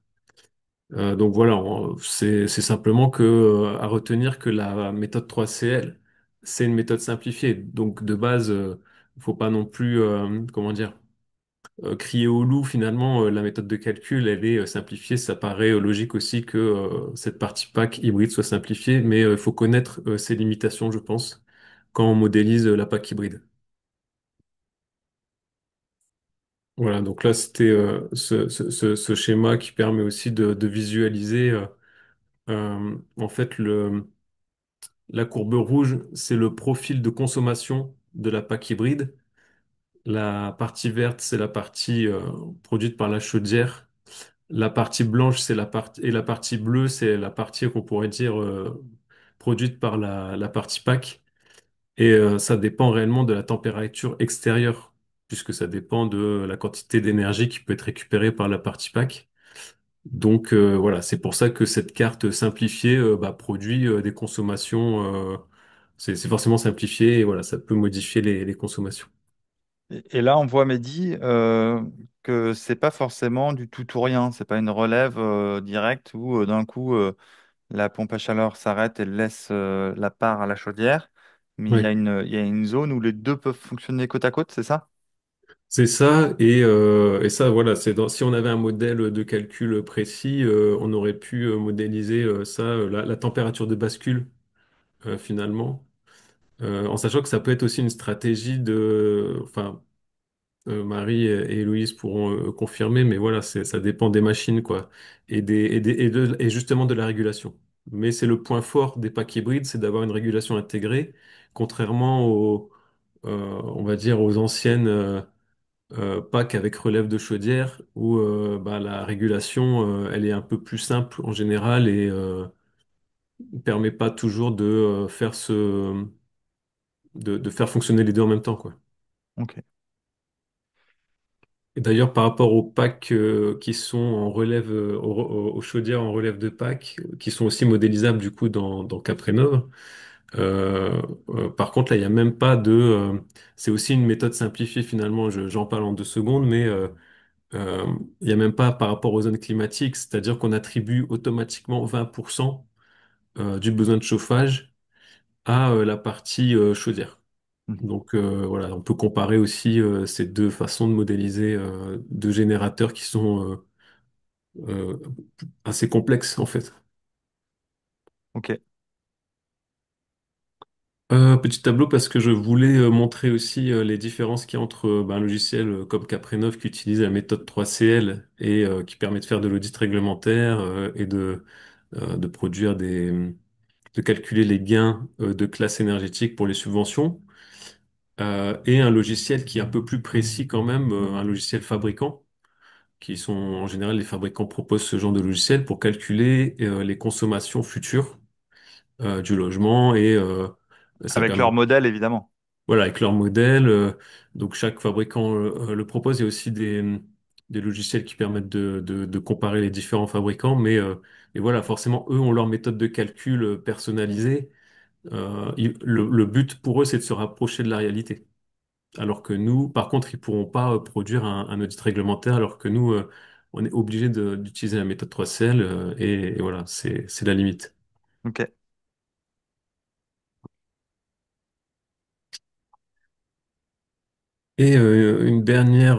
Donc voilà, c'est simplement à retenir que la méthode 3CL, c'est une méthode simplifiée. Donc de base, il faut pas non plus, comment dire, crier au loup, finalement, la méthode de calcul, elle est simplifiée. Ça paraît logique aussi que cette partie pack hybride soit simplifiée, mais il faut connaître ses limitations, je pense, quand on modélise la pack hybride. Voilà, donc là, c'était ce schéma qui permet aussi de visualiser en fait la courbe rouge, c'est le profil de consommation de la PAC hybride. La partie verte, c'est la partie produite par la chaudière. La partie blanche, c'est la partie et la partie bleue, c'est la partie qu'on pourrait dire produite par la partie PAC. Et ça dépend réellement de la température extérieure, puisque ça dépend de la quantité d'énergie qui peut être récupérée par la partie PAC. Donc voilà, c'est pour ça que cette carte simplifiée produit des consommations. C'est forcément simplifié et voilà, ça peut modifier les consommations. Et là, on voit, Mehdi, que c'est pas forcément du tout ou rien. C'est pas une relève directe où d'un coup la pompe à chaleur s'arrête et laisse la part à la chaudière. Mais Oui, il y a une zone où les deux peuvent fonctionner côte à côte, c'est ça? c'est ça et ça voilà, si on avait un modèle de calcul précis, on aurait pu modéliser ça, la température de bascule finalement, en sachant que ça peut être aussi une stratégie enfin Marie et Héloïse pourront confirmer, mais voilà, ça dépend des machines, quoi, et justement de la régulation. Mais c'est le point fort des packs hybrides, c'est d'avoir une régulation intégrée, contrairement on va dire, aux anciennes packs avec relève de chaudière, où la régulation, elle est un peu plus simple en général et ne permet pas toujours de faire fonctionner les deux en même temps, quoi. Ok. Et d'ailleurs, par rapport aux packs qui sont en relève, aux chaudières en relève de packs, qui sont aussi modélisables du coup dans Caprénov, par contre, là, il n'y a même pas c'est aussi une méthode simplifiée finalement, j'en parle en 2 secondes, mais euh, il n'y a même pas par rapport aux zones climatiques, c'est-à-dire qu'on attribue automatiquement 20% du besoin de chauffage à la partie chaudière. Mhm. Donc voilà, on peut comparer aussi ces deux façons de modéliser deux générateurs qui sont euh, assez complexes en fait. Ok. Petit tableau parce que je voulais montrer aussi les différences qu'il y a entre un logiciel comme Caprenov qui utilise la méthode 3CL et qui permet de faire de l'audit réglementaire et de produire de calculer les gains de classe énergétique pour les subventions, et un logiciel qui est un peu plus précis quand même, un logiciel fabricant qui sont en général les fabricants proposent ce genre de logiciel pour calculer les consommations futures du logement et ça Avec permet, leur modèle, évidemment. voilà, avec leur modèle. Donc chaque fabricant le propose. Il y a aussi des logiciels qui permettent de comparer les différents fabricants, mais voilà, forcément, eux ont leur méthode de calcul personnalisée. Le but pour eux, c'est de se rapprocher de la réalité. Alors que nous, par contre, ils pourront pas produire un audit réglementaire, alors que nous, on est obligé d'utiliser la méthode 3CL, et voilà, c'est la limite. Ok. Et une dernière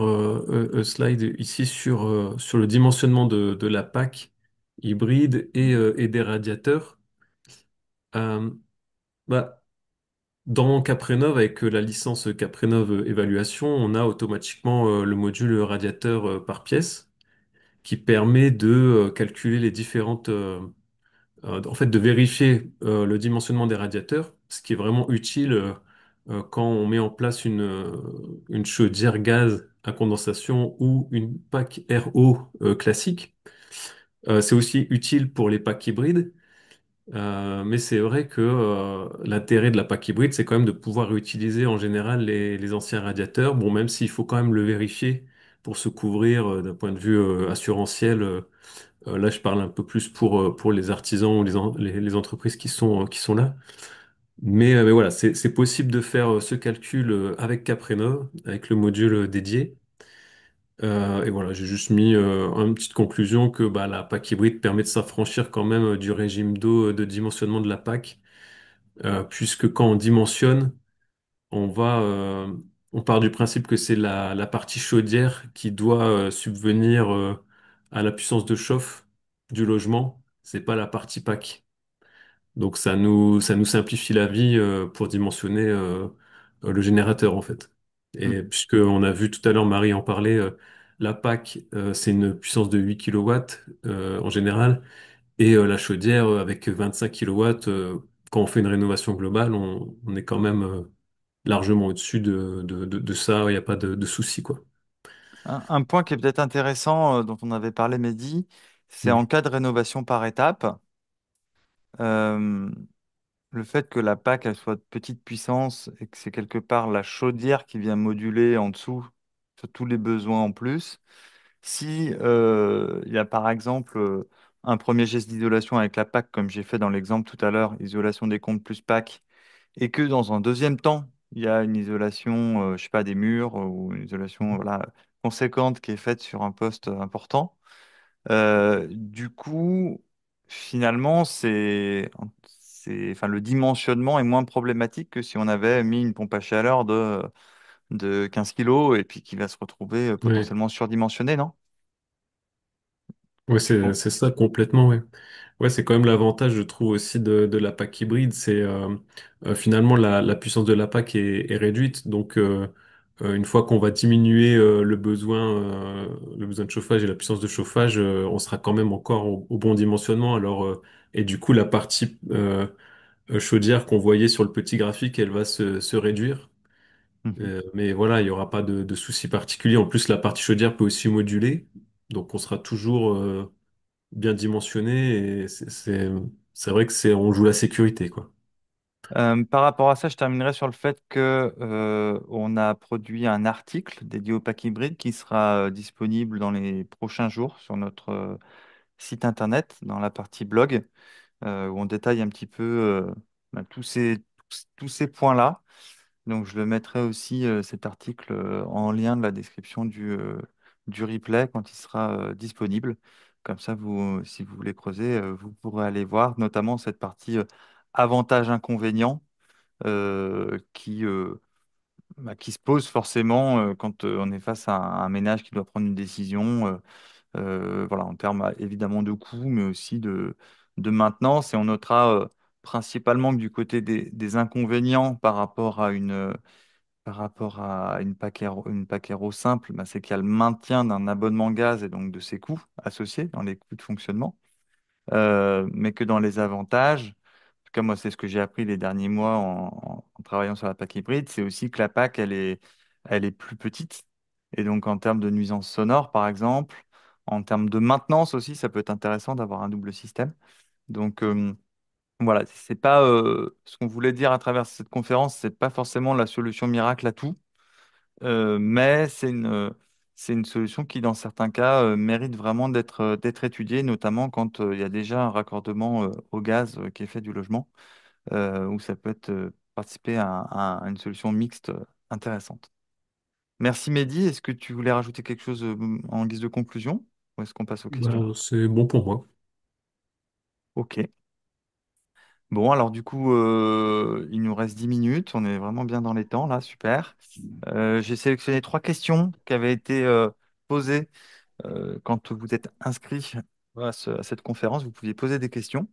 slide ici sur le dimensionnement de la PAC hybride et des radiateurs. Euh, bah, Dans Caprenov, avec la licence Caprenov Évaluation, on a automatiquement le module radiateur par pièce qui permet de calculer les différentes, en fait, de vérifier le dimensionnement des radiateurs, ce qui est vraiment utile quand on met en place une chaudière gaz à condensation ou une PAC RO classique. C'est aussi utile pour les packs hybrides, mais c'est vrai que l'intérêt de la PAC hybride, c'est quand même de pouvoir réutiliser en général les anciens radiateurs. Bon, même s'il faut quand même le vérifier pour se couvrir d'un point de vue assurantiel. Là, je parle un peu plus pour les artisans ou les entreprises qui sont là. Mais voilà, c'est possible de faire ce calcul avec Caprenov, avec le module dédié. Et voilà, j'ai juste mis une petite conclusion que la PAC hybride permet de s'affranchir quand même du régime d'eau de dimensionnement de la PAC, puisque quand on dimensionne, on va On part du principe que c'est la partie chaudière qui doit subvenir à la puissance de chauffe du logement. C'est pas la partie pack. Donc ça nous simplifie la vie pour dimensionner le générateur en fait. Hmm. Et puisque on a vu tout à l'heure Marie en parler, la PAC c'est une puissance de 8 kilowatts en général et la chaudière avec 25 kilowatts, quand on fait une rénovation globale, on est quand même largement au-dessus de ça, il n'y a pas de souci quoi. Un point qui est peut-être intéressant, dont on avait parlé, Mehdi, c'est Mm. en cas de rénovation par étape, euh, le fait que la PAC elle soit de petite puissance et que c'est quelque part la chaudière qui vient moduler en dessous sur tous les besoins en plus. Si il y a par exemple un premier geste d'isolation avec la PAC, comme j'ai fait dans l'exemple tout à l'heure, isolation des comptes plus PAC, et que dans un deuxième temps, il y a une isolation, je sais pas, des murs ou une isolation voilà, conséquente qui est faite sur un poste important, du coup, finalement, enfin, le dimensionnement est moins problématique que si on avait mis une pompe à chaleur de 15 kilos et puis qui va se retrouver Ouais. potentiellement surdimensionnée, non? Ouais, Tu c'est com- c'est ça complètement, ouais. Ouais, c'est quand même l'avantage, je trouve aussi de la PAC hybride, c'est finalement la puissance de la PAC est réduite, donc une fois qu'on va diminuer le besoin de chauffage et la puissance de chauffage, on sera quand même encore au bon dimensionnement. Alors et du coup, la partie chaudière qu'on voyait sur le petit graphique, elle va se réduire. Mhm. Mais voilà, il y aura pas de souci particulier. En plus, la partie chaudière peut aussi moduler, donc on sera toujours bien dimensionné et c'est vrai que on joue la sécurité quoi. Par rapport à ça, je terminerai sur le fait que on a produit un article dédié au pack hybride qui sera disponible dans les prochains jours sur notre site internet, dans la partie blog, où on détaille un petit peu tous ces points-là. Donc, je le mettrai aussi, cet article, en lien de la description du replay quand il sera disponible. Comme ça, vous, si vous voulez creuser, vous pourrez aller voir, notamment cette partie avantages-inconvénients qui se pose forcément quand on est face à un ménage qui doit prendre une décision. Voilà, en termes évidemment de coûts, mais aussi de maintenance. Et on notera principalement que du côté des inconvénients par rapport à une PAC Aéro simple, bah, c'est qu'il y a le maintien d'un abonnement gaz et donc de ses coûts associés dans les coûts de fonctionnement. Mais que dans les avantages, en tout cas moi c'est ce que j'ai appris les derniers mois en travaillant sur la PAC hybride, c'est aussi que la PAC elle est plus petite. Et donc en termes de nuisances sonores par exemple, en termes de maintenance aussi, ça peut être intéressant d'avoir un double système. Donc voilà, c'est pas ce qu'on voulait dire à travers cette conférence, c'est pas forcément la solution miracle à tout. Mais c'est une solution qui, dans certains cas, mérite vraiment d'être étudiée, notamment quand il y a déjà un raccordement au gaz qui est fait du logement, où ça peut être participer à une solution mixte intéressante. Merci Mehdi. Est-ce que tu voulais rajouter quelque chose en guise de conclusion, ou est-ce qu'on passe aux questions? Ben, c'est bon pour moi. Ok. Bon, alors du coup, il nous reste 10 minutes. On est vraiment bien dans les temps, là, super. J'ai sélectionné trois questions qui avaient été posées quand vous êtes inscrit à cette conférence, vous pouviez poser des questions.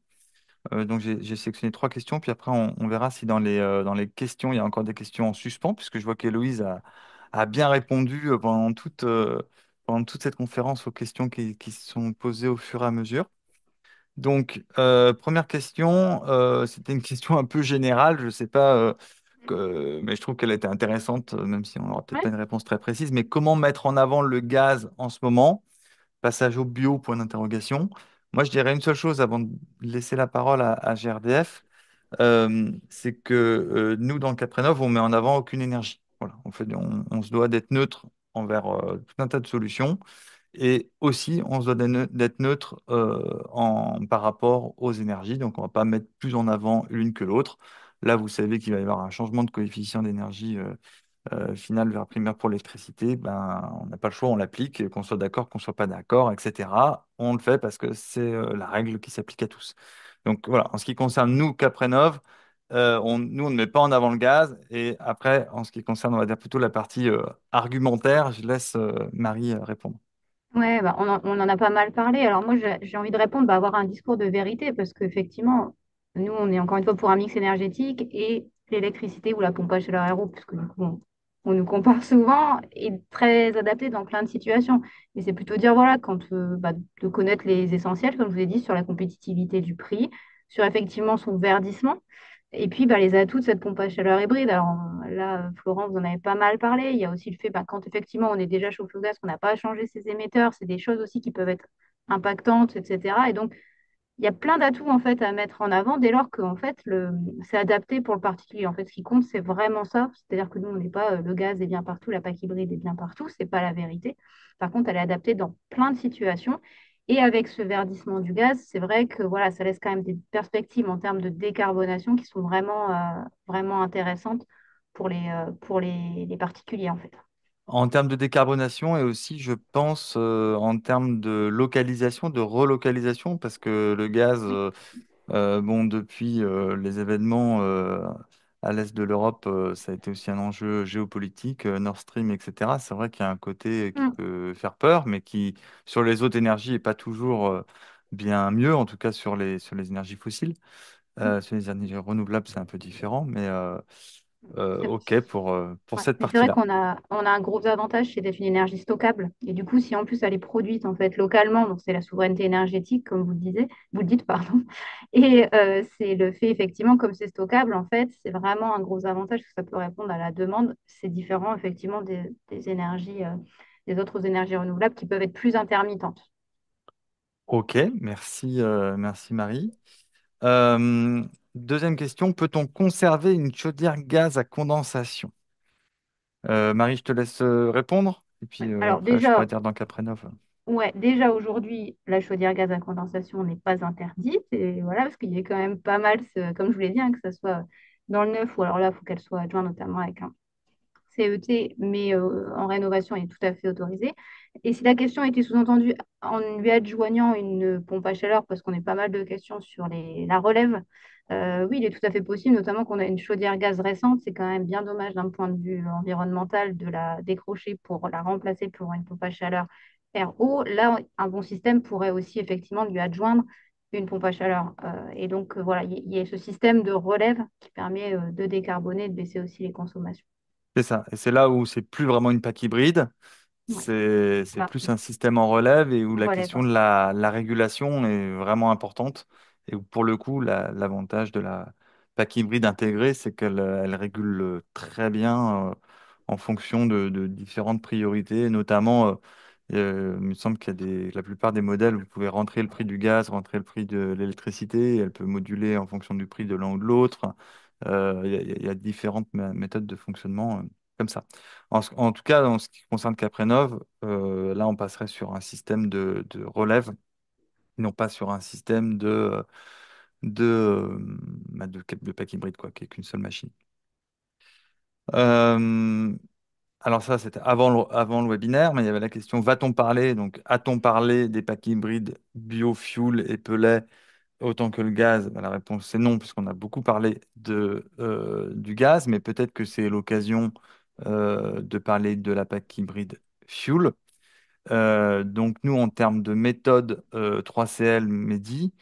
Donc j'ai sélectionné trois questions, puis après on verra si dans les questions, il y a encore des questions en suspens, puisque je vois qu'Héloïse a bien répondu pendant toute cette conférence aux questions qui se sont posées au fur et à mesure. Donc, première question, c'était une question un peu générale, je ne sais pas, mais je trouve qu'elle était intéressante, même si on n'aura peut-être pas Ouais. une réponse très précise, mais comment mettre en avant le gaz en ce moment? Passage au bio, point d'interrogation. Moi, je dirais une seule chose avant de laisser la parole à GRDF, c'est que nous, dans le Caprénov, on met en avant aucune énergie. Voilà, on se doit d'être neutre envers tout un tas de solutions. Et aussi, on se doit d'être neutre par rapport aux énergies. Donc, on ne va pas mettre plus en avant l'une que l'autre. Là, vous savez qu'il va y avoir un changement de coefficient d'énergie finale vers primaire pour l'électricité, ben, on n'a pas le choix, on l'applique, qu'on soit d'accord, qu'on soit pas d'accord, etc. On le fait parce que c'est la règle qui s'applique à tous. Donc voilà, en ce qui concerne nous, Caprenov, nous, on ne met pas en avant le gaz. Et après, en ce qui concerne, on va dire plutôt la partie argumentaire, je laisse Marie répondre. Ouais, bah, on en a pas mal parlé. Alors moi, j'ai envie de répondre, bah, avoir un discours de vérité, parce qu'effectivement, nous, on est encore une fois pour un mix énergétique et l'électricité ou la pompe à chaleur aéro, puisque du coup, on nous compare souvent, est très adapté dans plein de situations. Mais c'est plutôt dire, voilà, bah, de connaître les essentiels, comme je vous ai dit, sur la compétitivité du prix, sur effectivement son verdissement. Et puis, bah, les atouts de cette pompe à chaleur hybride. Alors là, Florent, vous en avez pas mal parlé. Il y a aussi le fait, bah, quand effectivement on est déjà chauffé au gaz, qu'on n'a pas à changer ses émetteurs, c'est des choses aussi qui peuvent être impactantes, etc. Et donc, il y a plein d'atouts en fait à mettre en avant dès lors que en fait, c'est adapté pour le particulier. En fait, ce qui compte, c'est vraiment ça. C'est-à-dire que nous, on n'est pas le gaz est bien partout, la PAC hybride est bien partout. C'est pas la vérité. Par contre, elle est adaptée dans plein de situations. Et avec ce verdissement du gaz, c'est vrai que voilà, ça laisse quand même des perspectives en termes de décarbonation qui sont vraiment intéressantes pour les particuliers, en fait. En termes de décarbonation et aussi, je pense, en termes de localisation, de relocalisation, parce que le gaz, bon, depuis les événements à l'est de l'Europe, ça a été aussi un enjeu géopolitique, Nord Stream, etc. C'est vrai qu'il y a un côté qui Mm. peut faire peur, mais qui, sur les autres énergies, n'est pas toujours bien mieux, en tout cas sur les énergies fossiles. Sur les énergies renouvelables, c'est un peu différent, mais C'est OK pour Ouais. cette Mais c'est vrai partie-là. on a un gros avantage, c'est d'être une énergie stockable. Et du coup, si en plus elle est produite en fait localement, donc c'est la souveraineté énergétique, comme vous le dites, pardon. Et c'est le fait effectivement, comme c'est stockable, en fait, c'est vraiment un gros avantage parce que ça peut répondre à la demande. C'est différent effectivement des énergies, des autres énergies renouvelables qui peuvent être plus intermittentes. OK, merci, merci Marie. Euh, Deuxième question, peut-on conserver une chaudière gaz à condensation? Marie, je te laisse répondre. Et puis Alors après, je pourrais déjà, dire dans Caprénov. ouais, déjà aujourd'hui, la chaudière gaz à condensation n'est pas interdite. Et voilà, parce qu'il y a quand même pas mal, comme je vous l'ai dit, hein, que ce soit dans le neuf ou alors là, il faut qu'elle soit adjointe notamment avec un CET, mais en rénovation, elle est tout à fait autorisée. Et si la question était sous-entendue en lui adjoignant une pompe à chaleur, parce qu'on a pas mal de questions sur la relève, oui, il est tout à fait possible, notamment qu'on a une chaudière gaz récente. C'est quand même bien dommage d'un point de vue environnemental de la décrocher pour la remplacer pour une pompe à chaleur RO. Là, un bon système pourrait aussi effectivement lui adjoindre une pompe à chaleur. Et donc, voilà, il y a ce système de relève qui permet de décarboner, de baisser aussi les consommations. C'est ça. Et c'est là où c'est plus vraiment une PAC hybride. Ouais. C'est Voilà, plus un système en relève et où on la relève. question de la régulation est vraiment importante. Et où pour le coup, l'avantage de la PAC hybride intégrée, c'est qu'elle elle régule très bien en fonction de différentes priorités. Notamment, il me semble qu'il y a la plupart des modèles, où vous pouvez rentrer le prix du gaz, rentrer le prix de l'électricité. Et elle peut moduler en fonction du prix de l'un ou de l'autre. Il y a différentes méthodes de fonctionnement comme ça. En tout cas, en ce qui concerne Caprénov, là, on passerait sur un système de relève, non pas sur un système de pack hybride, quoi, qui est qu'une seule machine. Euh, alors ça, c'était avant le webinaire, mais il y avait la question, va-t-on parler, donc a-t-on parlé des packs hybrides biofuel et pellet autant que le gaz? Ben, la réponse c'est non, puisqu'on a beaucoup parlé du gaz, mais peut-être que c'est l'occasion de parler de la pack hybride fuel. Donc nous, en termes de méthode 3CL MEDI,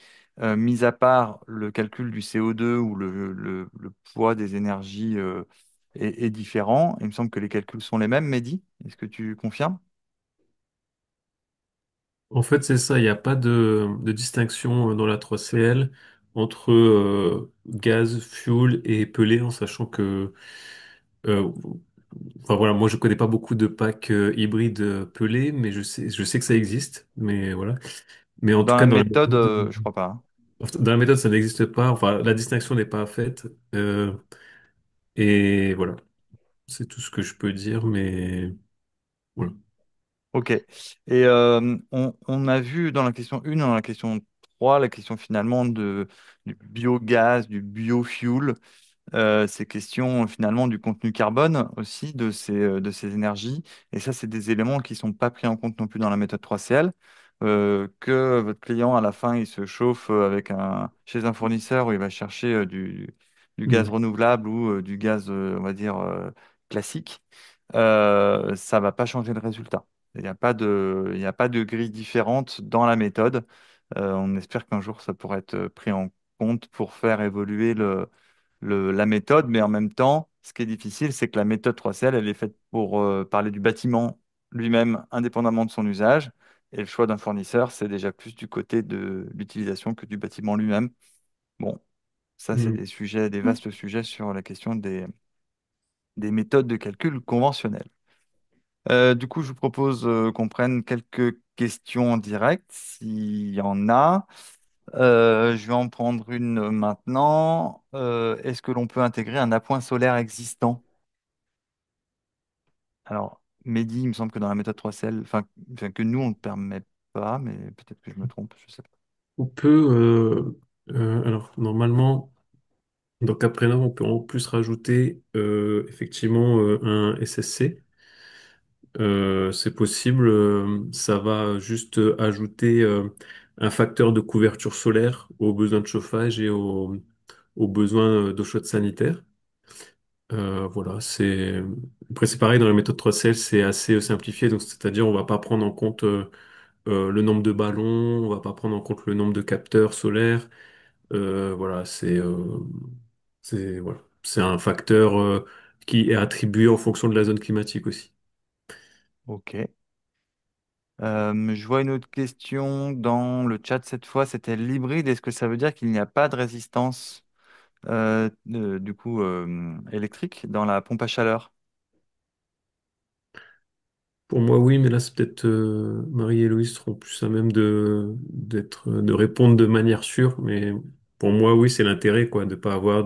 mis à part le calcul du CO2 où le poids des énergies est différent, il me semble que les calculs sont les mêmes, Mehdi. Est-ce que tu confirmes? En fait, c'est ça, il n'y a pas de distinction dans la 3CL entre gaz, fuel et pelé, en sachant que, euh, enfin voilà, moi je connais pas beaucoup de packs hybrides pelés, mais je sais que ça existe, mais voilà. Mais en tout Dans la cas, méthode, je crois pas, hein. dans la méthode, ça n'existe pas, enfin la distinction n'est pas faite, et voilà, c'est tout ce que je peux dire, mais voilà. Ok. Et on a vu dans la question 1, dans la question 3, la question finalement du biogaz, du biofuel, ces questions finalement du contenu carbone aussi de ces énergies. Et ça, c'est des éléments qui ne sont pas pris en compte non plus dans la méthode 3CL. Que votre client, à la fin, il se chauffe chez un fournisseur où il va chercher du gaz Hmm. renouvelable ou du gaz, on va dire, classique, ça va pas changer le résultat. Il n'y a pas de grille différente dans la méthode. On espère qu'un jour, ça pourra être pris en compte pour faire évoluer la méthode, mais en même temps, ce qui est difficile, c'est que la méthode 3CL, elle est faite pour parler du bâtiment lui-même, indépendamment de son usage. Et le choix d'un fournisseur, c'est déjà plus du côté de l'utilisation que du bâtiment lui-même. Bon, ça, c'est Hmm. des sujets, des vastes sujets sur la question des méthodes de calcul conventionnelles. Du coup, je vous propose qu'on prenne quelques questions en direct, s'il y en a. Je vais en prendre une maintenant. Est-ce que l'on peut intégrer un appoint solaire existant? Alors, Mehdi, il me semble que dans la méthode 3CL, enfin, que nous, on ne permet pas, mais peut-être que je me trompe, je sais pas. On peut, alors normalement, donc après on peut en plus rajouter effectivement un SSC. C'est possible, ça va juste ajouter un facteur de couverture solaire aux besoins de chauffage et aux besoins d'eau chaude sanitaire. Voilà, c'est après c'est pareil dans la méthode 3CL, c'est assez simplifié, donc c'est-à-dire on va pas prendre en compte le nombre de ballons, on va pas prendre en compte le nombre de capteurs solaires. Voilà, voilà, c'est un facteur qui est attribué en fonction de la zone climatique aussi. Ok. Je vois une autre question dans le chat cette fois, c'était l'hybride. Est-ce que ça veut dire qu'il n'y a pas de résistance du coup électrique dans la pompe à chaleur? Pour moi, oui, mais là, c'est peut-être Marie et Loïs seront plus à même de répondre de manière sûre. Mais pour moi, oui, c'est l'intérêt, quoi, de pas avoir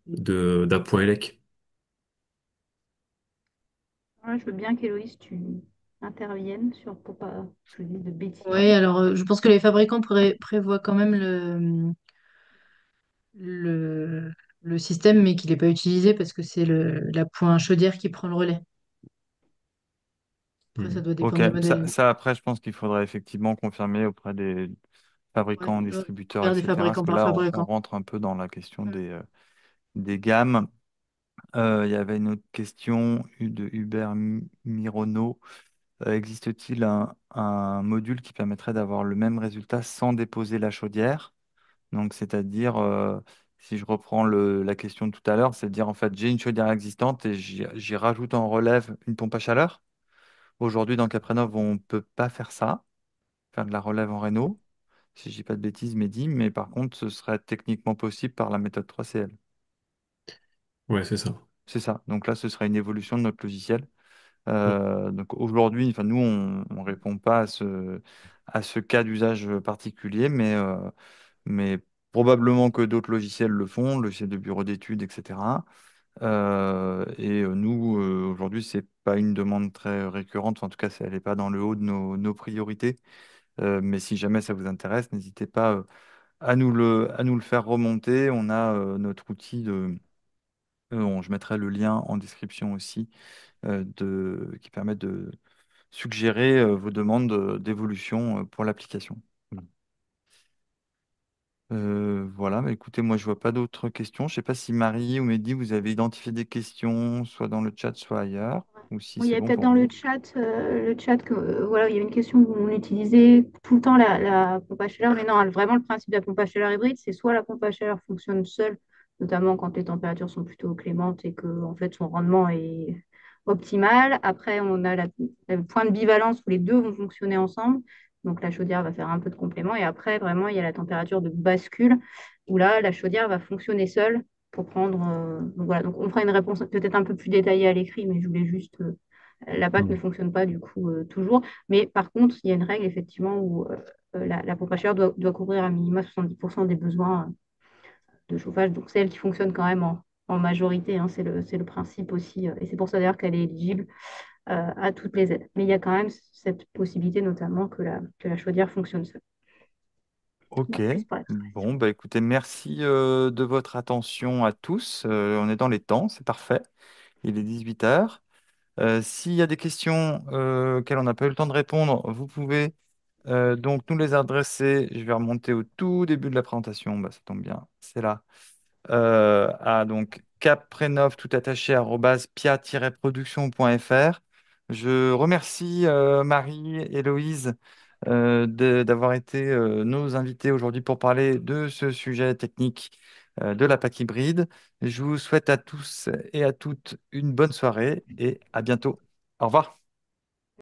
d'appoint élec. Ouais, je veux bien qu'Héloïse, tu interviennes pour pas que je dise de bêtises. Oui, alors je pense que les fabricants prévoient quand même le, le système, mais qu'il n'est pas utilisé parce que c'est la pointe chaudière qui prend le relais. Après, ça Mhm. doit Ok, dépendre du modèle. ça après, je pense qu'il faudrait effectivement confirmer auprès des Ouais, fabricants, ouais, distributeurs, faire des etc. Parce fabricants que par là, on fabricant. rentre un peu dans la question Mm. des gammes. Il y avait une autre question de Hubert Mirono. Existe-t-il un module qui permettrait d'avoir le même résultat sans déposer la chaudière? Donc, c'est-à-dire, si je reprends la question de tout à l'heure, c'est-à-dire en fait, j'ai une chaudière existante et j'y rajoute en relève une pompe à chaleur. Aujourd'hui, dans Caprenov, on ne peut pas faire ça, faire de la relève en réno, si je dis pas de bêtises, Mehdi, mais par contre, ce serait techniquement possible par la méthode 3CL. Ouais, c'est ça. C'est ça. Donc là, ce serait une évolution de notre logiciel. Mm. Donc aujourd'hui, enfin, nous, on ne répond pas à ce cas d'usage particulier, mais probablement que d'autres logiciels le font, logiciels de bureau d'études, etc. Nous, aujourd'hui, c'est pas une demande très récurrente. Enfin, en tout cas, elle n'est pas dans le haut de nos priorités. Mais si jamais ça vous intéresse, n'hésitez pas à nous le faire remonter. On a notre outil je mettrai le lien en description aussi qui permet de suggérer vos demandes d'évolution pour l'application. Voilà. Voilà, bah, écoutez, moi je vois pas d'autres questions. Je sais pas si Marie ou Mehdi, vous avez identifié des questions, soit dans le chat, soit ailleurs, ou si Oui, il y c'est a bon peut-être pour dans vous. le chat que voilà, il y a une question où on utilisait tout le temps la pompe à chaleur, mais non, vraiment le principe de la pompe à chaleur hybride, c'est soit la pompe à chaleur fonctionne seule, notamment quand les températures sont plutôt clémentes et que en fait son rendement est optimal. Après, on a le point de bivalence où les deux vont fonctionner ensemble, donc la chaudière va faire un peu de complément. Et après, vraiment, il y a la température de bascule où là, la chaudière va fonctionner seule pour prendre. Donc voilà, donc on fera une réponse peut-être un peu plus détaillée à l'écrit, mais je voulais juste la PAC ne Mm. fonctionne pas du coup toujours. Mais par contre, il y a une règle effectivement où la pompe à chaleur doit couvrir à minima 70% des besoins de chauffage. Donc c'est elle qui fonctionne quand même en majorité, hein, c'est le principe aussi. Et c'est pour ça d'ailleurs qu'elle est éligible à toutes les aides. Mais il y a quand même cette possibilité notamment que la chaudière fonctionne seule. Ok, Voilà, juste pour la précision. bon, bah écoutez, merci de votre attention à tous. On est dans les temps, c'est parfait. Il est 18 heures. S'il y a des questions auxquelles on n'a pas eu le temps de répondre, vous pouvez donc nous les adresser. Je vais remonter au tout début de la présentation. Bah, ça tombe bien, c'est là. à donc caprénov tout attaché arobase pia-production.fr. Je remercie Marie, Héloïse d'avoir été nos invités aujourd'hui pour parler de ce sujet technique de la PAC hybride. Je vous souhaite à tous et à toutes une bonne soirée et à bientôt. Au revoir.